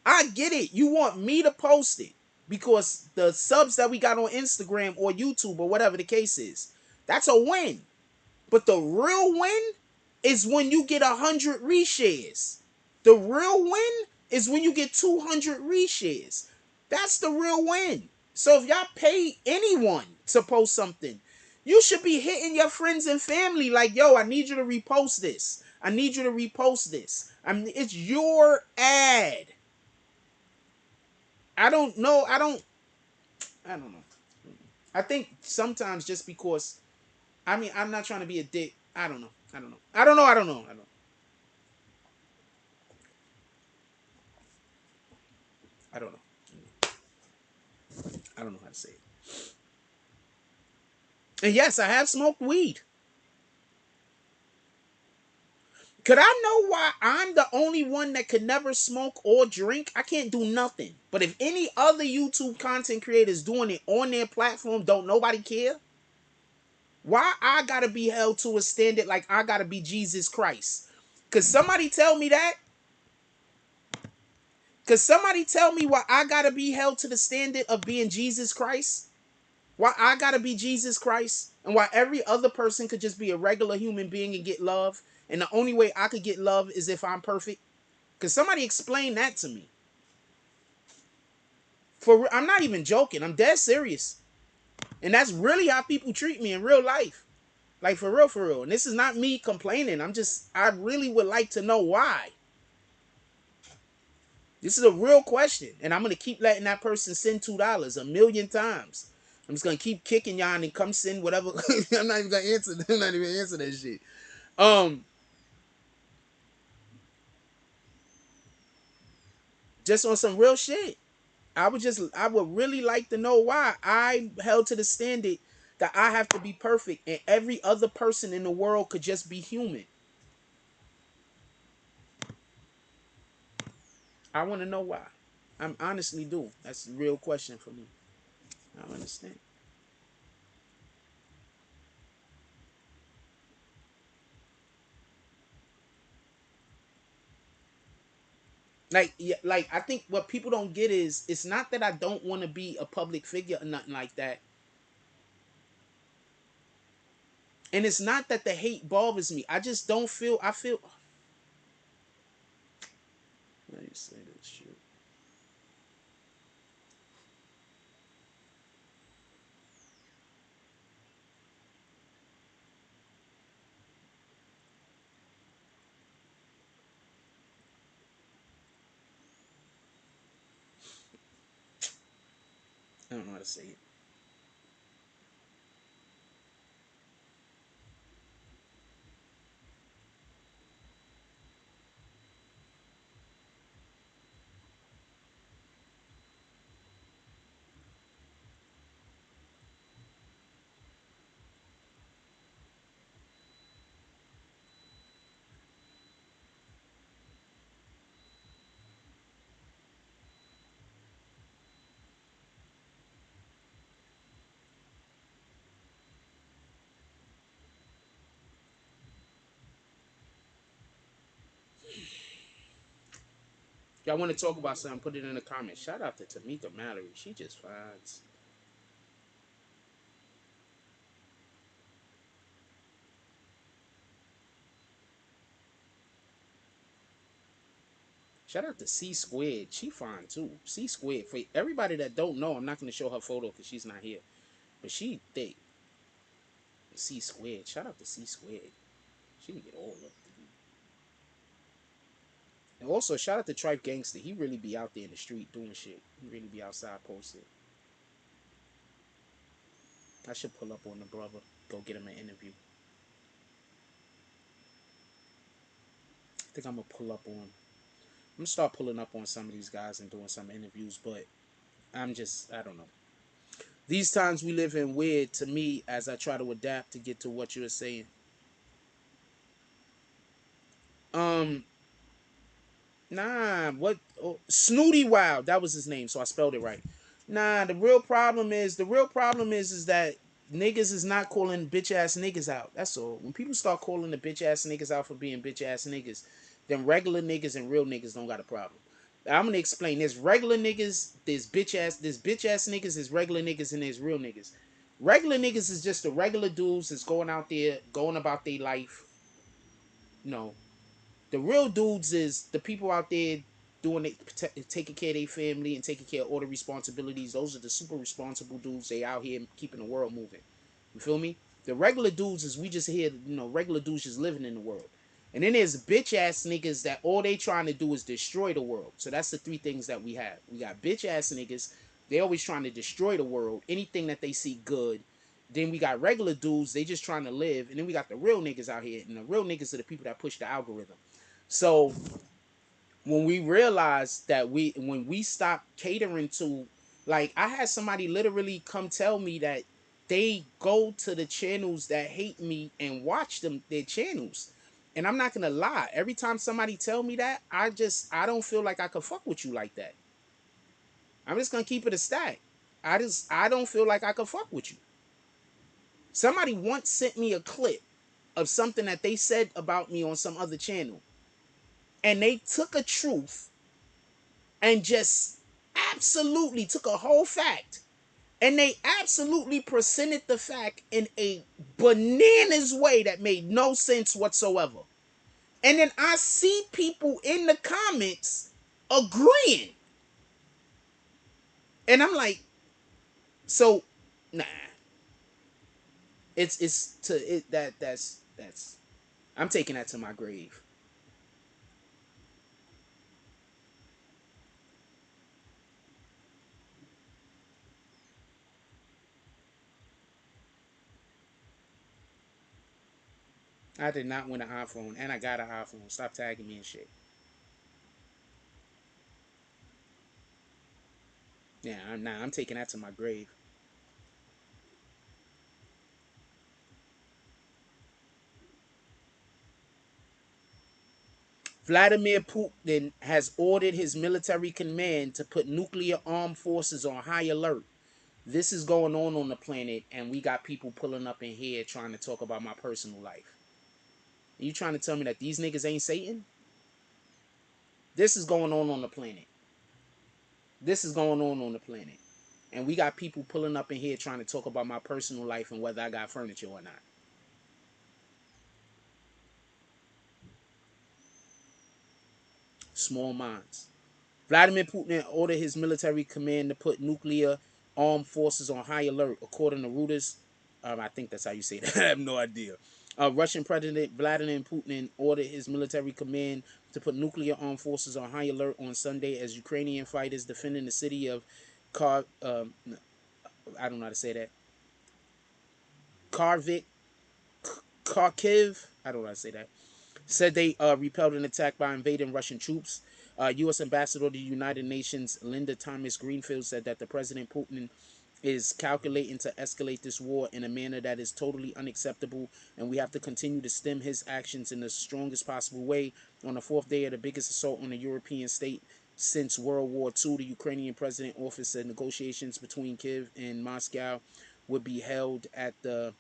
I get it. You want me to post it because the subs that we got on Instagram or YouTube or whatever the case is, that's a win. But the real win is when you get 100 reshares. The real win is when you get 200 reshares. That's the real win. So if y'all pay anyone to post something, you should be hitting your friends and family like, yo, I need you to repost this. I need you to repost this. It's your ad. I don't know. I don't know. I think sometimes just because, I'm not trying to be a dick. I don't know. I don't know. I don't know how to say it. And yes, I have smoked weed. Could I know why I'm the only one that could never smoke or drink? I can't do nothing. But if any other YouTube content creators doing it on their platform, don't nobody care? Why I gotta be held to a standard like I gotta be Jesus Christ? Could somebody tell me that? Could somebody tell me why I gotta be held to the standard of being Jesus Christ? Why I gotta be Jesus Christ? And why every other person could just be a regular human being and get love? And the only way I could get love is if I'm perfect? Could somebody explain that to me? I'm not even joking. I'm dead serious. And that's really how people treat me in real life. Like, for real, for real. And this is not me complaining. I really would like to know why. This is a real question, and I'm gonna keep letting that person send $2 a million times. I'm just gonna keep kicking y'all and come send whatever. I'm not even gonna answer. I'm not even answer that shit. Um, just on some real shit. I would really like to know why I held to the standard that I have to be perfect and every other person in the world could just be human. I want to know why. I'm honestly do. That's a real question for me. I don't understand. Like, yeah, like I think what people don't get is it's not that I don't want to be a public figure or nothing like that. And it's not that the hate bothers me. I just don't feel I feel let me say this shit. I don't know how to say it. If y'all want to talk about something, put it in the comments. Shout out to Tamika Mallory. She just finds. Shout out to C Squared. She fine too. C Squared. For everybody that don't know, I'm not gonna show her photo because she's not here. But she thick. C Squared. Shout out to C Squared. She can get all up. And also shout out to Tripe Gangster. He really be out there in the street doing shit. He really be outside posted. I should pull up on the brother. Go get him an interview. I think I'm gonna pull up on. I'm gonna start pulling up on some of these guys and doing some interviews. But I don't know. These times we live in weird to me as I try to adapt to get to what you were saying. Um, Nah, what? Oh, Snooty Wow, that was his name, so I spelled it right. Nah, the real problem is that niggas is not calling bitch ass niggas out. That's all. When people start calling the bitch ass niggas out for being bitch ass niggas, then regular niggas and real niggas don't got a problem. I'm gonna explain. There's regular niggas, there's bitch ass niggas, there's regular niggas, and there's real niggas. Regular niggas is just the regular dudes that's going out there, going about their life. No, the real dudes is the people out there doing it, taking care of their family and taking care of all the responsibilities. Those are the super responsible dudes. They out here keeping the world moving. You feel me? The regular dudes is we just here, regular dudes just living in the world. And then there's bitch ass niggas that all they trying to do is destroy the world. So that's the three things that we have. We got bitch ass niggas. They always trying to destroy the world. Anything that they see good. Then we got regular dudes. They just trying to live. And then we got the real niggas out here. And the real niggas are the people that push the algorithm. So when we realized that when we stopped catering to, like, I had somebody literally come tell me that they go to the channels that hate me and watch them their channels. And I'm not gonna lie, every time somebody tell me that, I don't feel like I could fuck with you like that. I'm just gonna keep it a stack. I don't feel like I could fuck with you. Somebody once sent me a clip of something that they said about me on some other channel, and they took a truth and just absolutely took a whole fact and they absolutely presented the fact in a bananas way that made no sense whatsoever. And then I see people in the comments agreeing. And I'm like, so nah. It's to it that's I'm taking that to my grave. I did not win an iPhone, and I got an iPhone. Stop tagging me and shit. Yeah, I'm taking that to my grave. Vladimir Putin has ordered his military command to put nuclear armed forces on high alert. This is going on the planet, and we got people pulling up in here trying to talk about my personal life. Are you trying to tell me that these niggas ain't Satan? This is going on the planet. This is going on the planet. And we got people pulling up in here trying to talk about my personal life and whether I got furniture or not. Small minds. Vladimir Putin ordered his military command to put nuclear armed forces on high alert, according to Reuters. I think that's how you say that. I have no idea. Russian President Vladimir Putin ordered his military command to put nuclear armed forces on high alert on Sunday as Ukrainian fighters defending the city of Kar. I don't know how to say that. Kharkiv. Kharkiv. I don't know how to say that. Said they repelled an attack by invading Russian troops. U.S. Ambassador to the United Nations Linda Thomas Greenfield said that the President Putin is calculating to escalate this war in a manner that is totally unacceptable, and we have to continue to stem his actions in the strongest possible way. On the fourth day of the biggest assault on a European state since World War II, the Ukrainian president office said negotiations between Kiev and Moscow would be held at the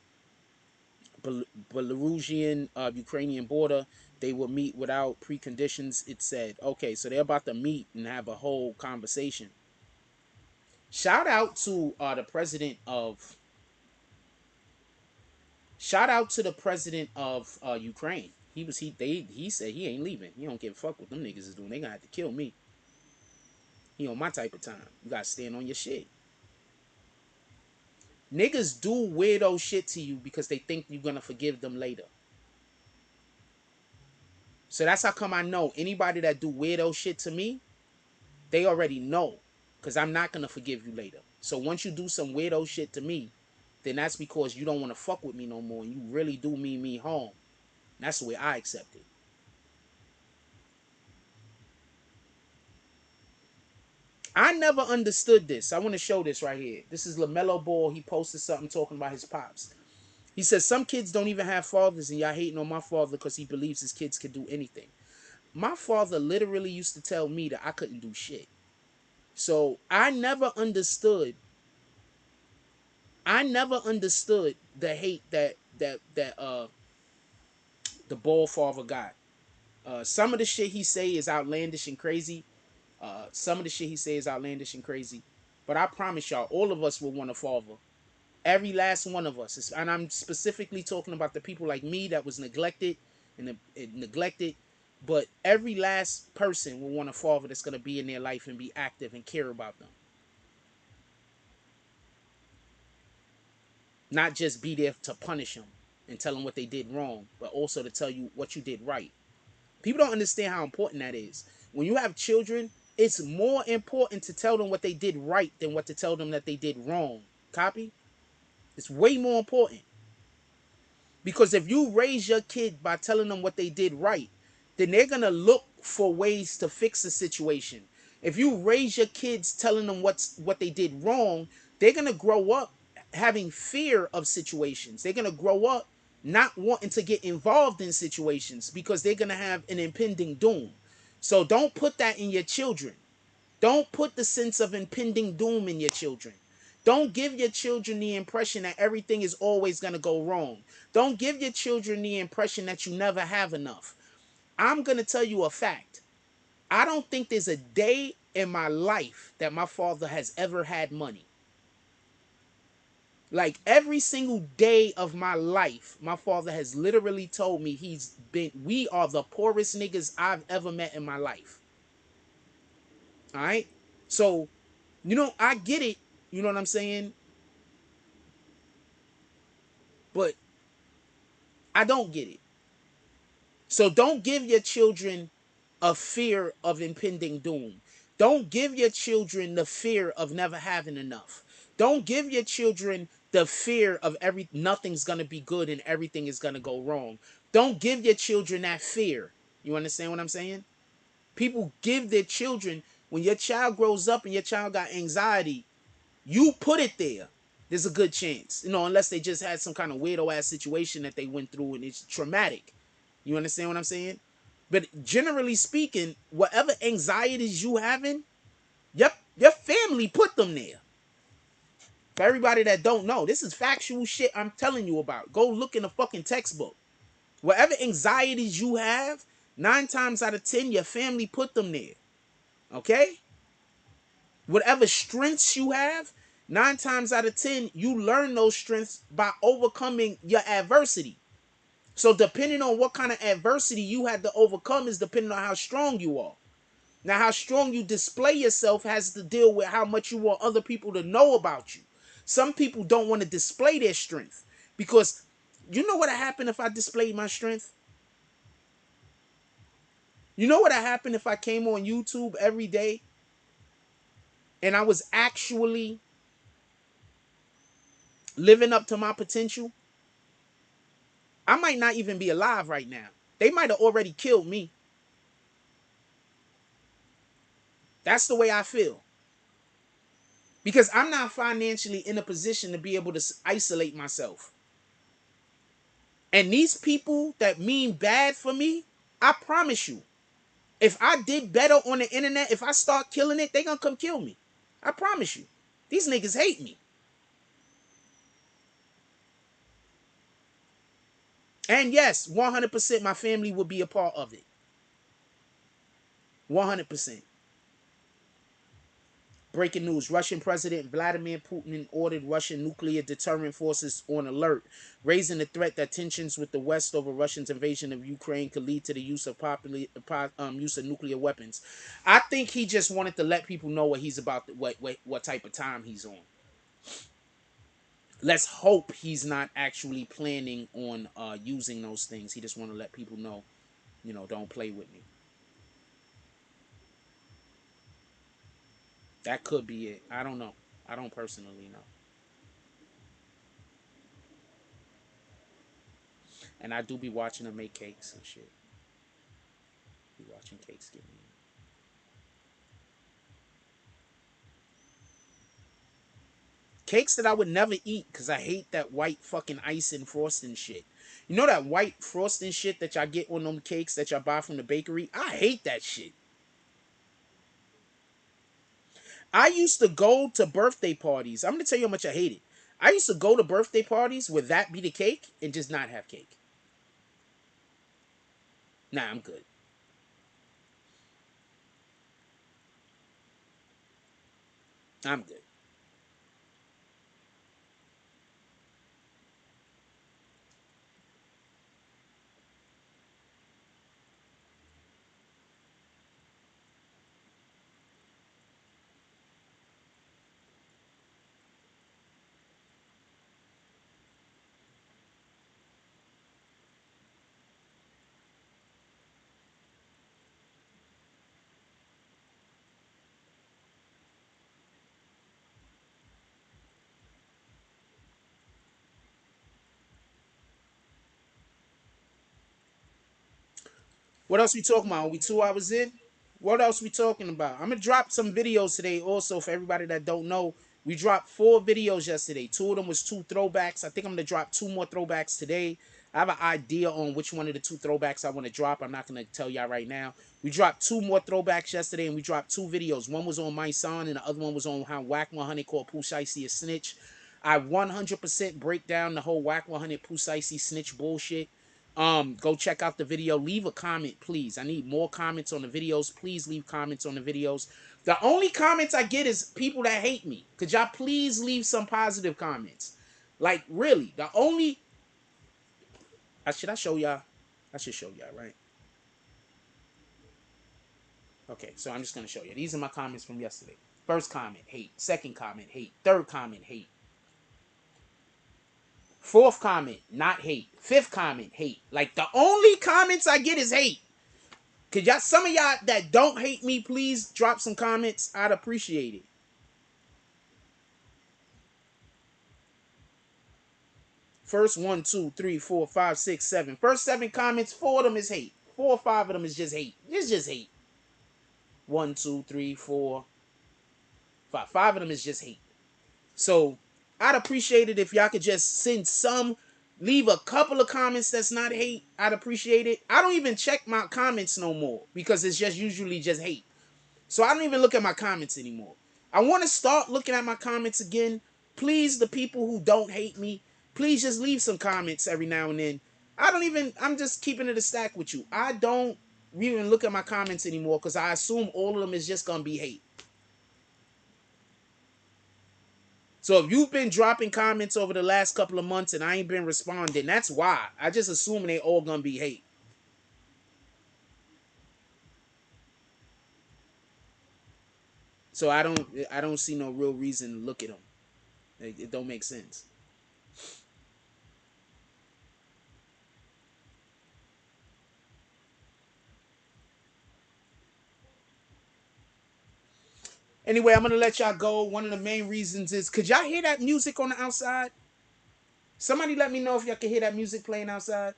Belarusian Ukrainian border. They will meet without preconditions, it said. Okay, so they're about to meet and have a whole conversation. Shout out to the president of shout out to the president of Ukraine. He said he ain't leaving. He don't give a fuck what them niggas is doing. They gonna have to kill me. He on my type of time. You gotta stand on your shit. Niggas do weirdo shit to you because they think you're gonna forgive them later. So that's how come I know anybody that do weirdo shit to me, they already know. Because I'm not gonna forgive you later. So once you do some weirdo shit to me, then that's because you don't want to fuck with me no more. And you really do mean me harm. That's the way I accept it. I never understood this. I want to show this right here. This is LaMelo Ball. He posted something talking about his pops. He says, some kids don't even have fathers, and y'all hating on my father because he believes his kids can do anything. My father literally used to tell me that I couldn't do shit. So I never understood the hate that the Ball father got. Some of the shit he say is outlandish and crazy. Some of the shit he say is outlandish and crazy. But I promise y'all, all of us will want a father. Every last one of us. And I'm specifically talking about the people like me that was neglected and neglected. But every last person will want a father that's going to be in their life and be active and care about them. Not just be there to punish them and tell them what they did wrong, but also to tell you what you did right. People don't understand how important that is. When you have children, it's more important to tell them what they did right than what to tell them that they did wrong. Copy? It's way more important. Because if you raise your kid by telling them what they did right, then they're going to look for ways to fix the situation. If you raise your kids telling them what they did wrong, they're going to grow up having fear of situations. They're going to grow up not wanting to get involved in situations because they're going to have an impending doom. So don't put that in your children. Don't put the sense of impending doom in your children. Don't give your children the impression that everything is always going to go wrong. Don't give your children the impression that you never have enough. I'm going to tell you a fact. I don't think there's a day in my life that my father has ever had money. Like every single day of my life, my father has literally told me we are the poorest niggas I've ever met in my life. All right. So, I get it. You know what I'm saying? But I don't get it. So don't give your children a fear of impending doom. Don't give your children the fear of never having enough. Don't give your children the fear of nothing's gonna be good and everything is gonna go wrong. Don't give your children that fear. You understand what I'm saying? People give their children, when your child grows up and your child got anxiety, you put it there. There's a good chance, unless they just had some kind of weirdo ass situation that they went through and it's traumatic. You understand what I'm saying? But generally speaking, whatever anxieties you having, your family put them there. For everybody that don't know, this is factual shit I'm telling you about. Go look in the fucking textbook. Whatever anxieties you have, 9 times out of 10, your family put them there. Okay? Whatever strengths you have, 9 times out of 10, you learn those strengths by overcoming your adversity. So depending on what kind of adversity you had to overcome is depending on how strong you are. Now, how strong you display yourself has to deal with how much you want other people to know about you. Some people don't want to display their strength because you know what would happen if I displayed my strength? You know what would happen if I came on YouTube every day and I was actually living up to my potential? I might not even be alive right now. They might have already killed me. That's the way I feel. Because I'm not financially in a position to be able to isolate myself. And these people that mean bad for me, I promise you, if I did better on the internet, if I start killing it, they gonna come kill me. I promise you. These niggas hate me. And yes, 100% my family would be a part of it. 100%. Breaking news. Russian President Vladimir Putin ordered Russian nuclear deterrent forces on alert, raising the threat that tensions with the West over Russia's invasion of Ukraine could lead to the use of use of nuclear weapons. I think he just wanted to let people know what he's about, what type of time he's on. Let's hope he's not actually planning on using those things. He just want to let people know, don't play with me. That could be it. I don't know. I don't personally know. And I do be watching them make cakes and shit. Be watching cakes get made. Cakes that I would never eat because I hate that white fucking ice and frosting shit. You know that white frosting shit that y'all get on them cakes that y'all buy from the bakery? I hate that shit. I used to go to birthday parties. I'm going to tell you how much I hate it. I used to go to birthday parties where that be the cake and just not have cake. Nah, I'm good. I'm good. What else we talking about? Are we 2 hours in? What else we talking about? I'm gonna drop some videos today. Also, for everybody that don't know, we dropped 4 videos yesterday. 2 of them was 2 throwbacks. I think I'm gonna drop 2 more throwbacks today. I have an idea on which one of the 2 throwbacks I want to drop. I'm not gonna tell y'all right now. We dropped 2 more throwbacks yesterday, and we dropped 2 videos. One was on my son, and the other one was on how Wack 100 called Pooh Shicey a snitch. I 100% break down the whole Wack 100 Pooh Shicey snitch bullshit. Go check out the video. Leave a comment, please. I need more comments on the videos. Please leave comments on the videos. The only comments I get is people that hate me. Could y'all please leave some positive comments? Like, really, the only... should I show y'all? I should show y'all, right? Okay, so I'm just going to show you. These are my comments from yesterday. First comment, hate. Second comment, hate. Third comment, hate. Fourth comment, not hate. Fifth comment, hate. Like, the only comments I get is hate. Could y'all, some of y'all that don't hate me, please drop some comments. I'd appreciate it. First 1, 2, 3, 4, 5, 6, 7. First 7 comments, 4 of them is hate. 4 or 5 of them is just hate. It's just hate. 1, 2, 3, 4, 5. 5 of them is just hate. So I'd appreciate it if y'all could just send some, leave a couple of comments that's not hate. I'd appreciate it. I don't even check my comments no more because it's just usually just hate. So I don't even look at my comments anymore. I want to start looking at my comments again. Please, the people who don't hate me, please just leave some comments every now and then. I'm just keeping it a stack with you. I don't even look at my comments anymore because I assume all of them is just going to be hate. So if you've been dropping comments over the last couple of months and I ain't been responding, that's why. I just assume they all going to be hate. So I don't see no real reason to look at them. It don't make sense. Anyway, I'm gonna let y'all go. One of the main reasons is, could y'all hear that music on the outside? Somebody let me know if y'all can hear that music playing outside.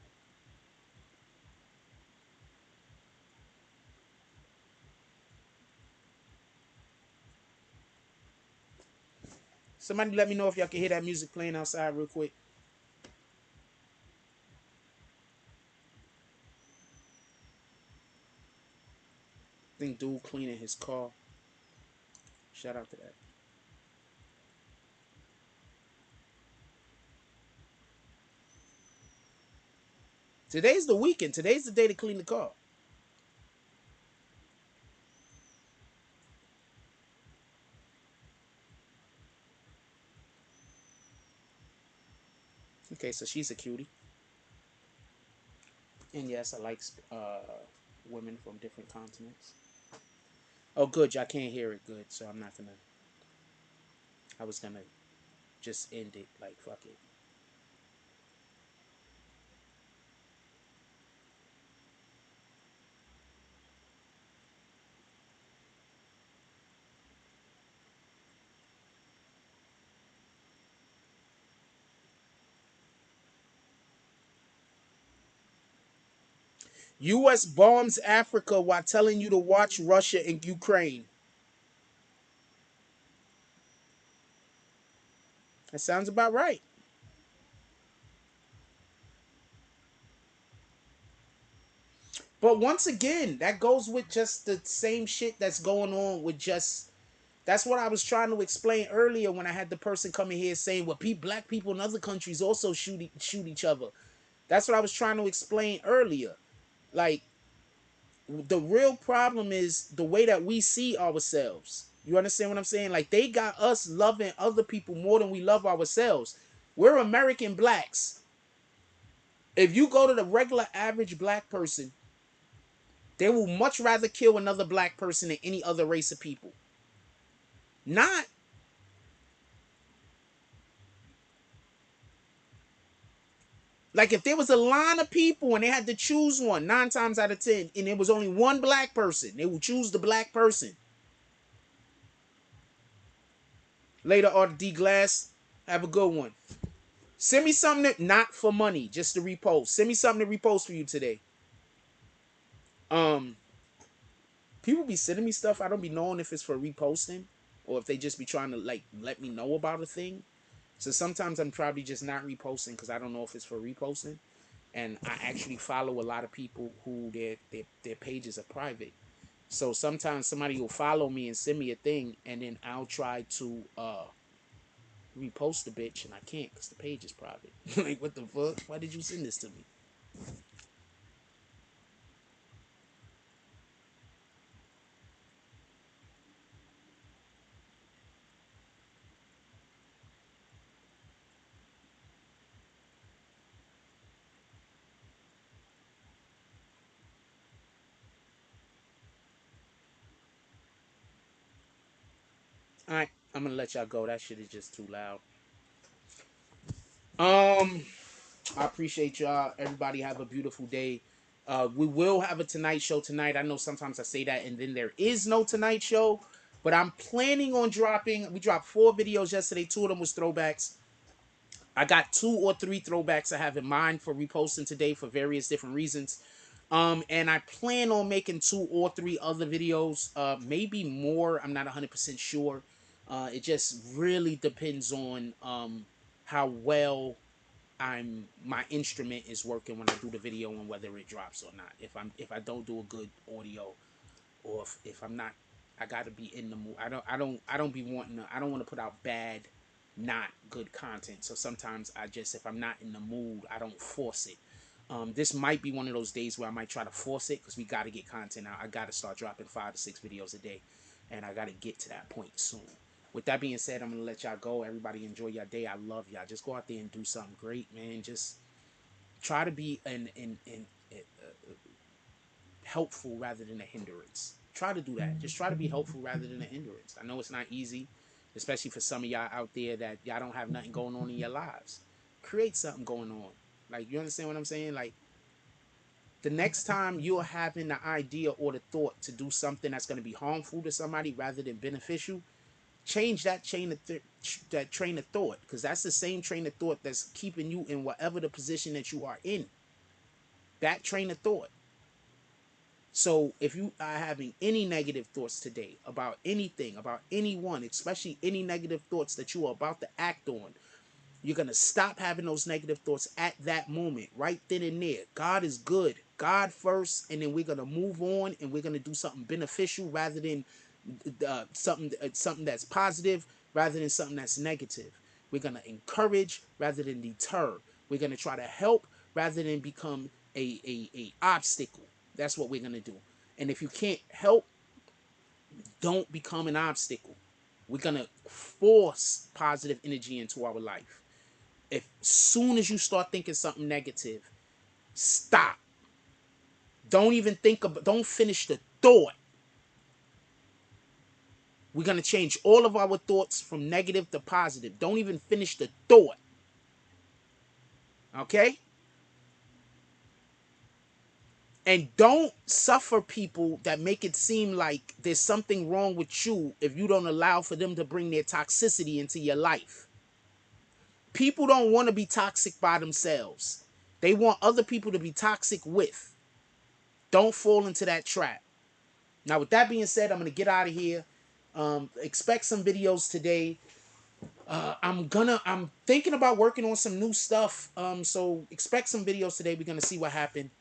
Somebody let me know if y'all can hear that music playing outside real quick. I think dude cleaning his car. Shout out to that. Today's the weekend. Today's the day to clean the car. Okay, so she's a cutie. And yes, I like women from different continents. Oh, good. Y'all can't hear it good, so I'm not gonna. I was gonna just end it like fuck it. U.S. bombs Africa while telling you to watch Russia and Ukraine. That sounds about right. But once again, that goes with just the same shit that's going on with just. That's what I was trying to explain earlier when I had the person coming here saying, well, black people in other countries also shoot each other. That's what I was trying to explain earlier. Like, the real problem is the way that we see ourselves. You understand what I'm saying? Like, they got us loving other people more than we love ourselves. We're American blacks. If you go to the regular average black person, they will much rather kill another black person than any other race of people. Not like if there was a line of people and they had to choose one, 9 times out of 10, and there was only one black person, they would choose the black person. Later, Art D Glass, have a good one. Send me something that, not for money, just to repost. Send me something to repost for you today. Um, People be sending me stuff. I don't be knowing if it's for reposting or if they just be trying to like let me know about a thing. So sometimes I'm probably just not reposting because I don't know if it's for reposting. And I actually follow a lot of people who their pages are private. So sometimes somebody will follow me and send me a thing, and then I'll try to repost the bitch, and I can't because the page is private. Like, what the fuck? Why did you send this to me? All right, I'm gonna let y'all go. That shit is just too loud. Um, I appreciate y'all. Everybody have a beautiful day. We will have a Tonight Show tonight. I know sometimes I say that and then there is no Tonight Show, but I'm planning on dropping. We dropped 4 videos yesterday. 2 of them was throwbacks. I got 2 or 3 throwbacks I have in mind for reposting today for various different reasons. And I plan on making 2 or 3 other videos, maybe more. I'm not 100% sure. It just really depends on how well my instrument is working when I do the video and whether it drops or not. If I don't do a good audio, or if I'm not, I gotta be in the mood. I don't be wanting to, I don't want to put out bad, not good content. So sometimes I just, if I'm not in the mood, I don't force it. This might be one of those days where I might try to force it because we got to get content out. I got to start dropping 5 to 6 videos a day, and I got to get to that point soon. With that being said, I'm gonna let y'all go. Everybody enjoy your day. I love y'all. Just go out there and do something great, man. Just try to be an helpful rather than a hindrance. Try to do that. Just try to be helpful rather than a hindrance. I know it's not easy, especially for some of y'all out there that y'all don't have nothing going on in your lives. Create something going on. Like, you understand what I'm saying? Like, the next time you're having the idea or the thought to do something that's going to be harmful to somebody rather than beneficial, change that train of thought, because that's the same train of thought that's keeping you in whatever the position that you are in. That train of thought. So if you are having any negative thoughts today about anything, about anyone, especially any negative thoughts that you are about to act on, you're going to stop having those negative thoughts at that moment, right then and there. God is good. God first, and then we're going to move on, and we're going to do something beneficial rather than something that's positive rather than something that's negative. We're going to encourage rather than deter. We're going to try to help rather than become a obstacle. That's what we're going to do. And if you can't help, don't become an obstacle. We're going to force positive energy into our life. If soon as you start thinking something negative, stop. Don't even think about, don't finish the thought. We're going to change all of our thoughts from negative to positive. Don't even finish the thought. Okay? And don't suffer people that make it seem like there's something wrong with you if you don't allow for them to bring their toxicity into your life. People don't want to be toxic by themselves. They want other people to be toxic with. Don't fall into that trap. Now, with that being said, I'm going to get out of here. Expect some videos today. I'm thinking about working on some new stuff. So expect some videos today. We're going to see what happened.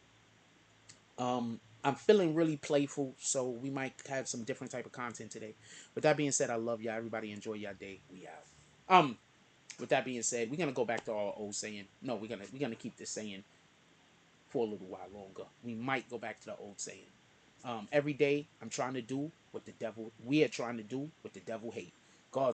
I'm feeling really playful, so we might have some different type of content today. With that being said, I love y'all. Everybody enjoy your day. We out. With that being said, we're gonna go back to our old saying. No, we're gonna keep this saying for a little while longer. We might go back to the old saying. Every day I'm trying to do what the devil we are trying to do what the devil hate.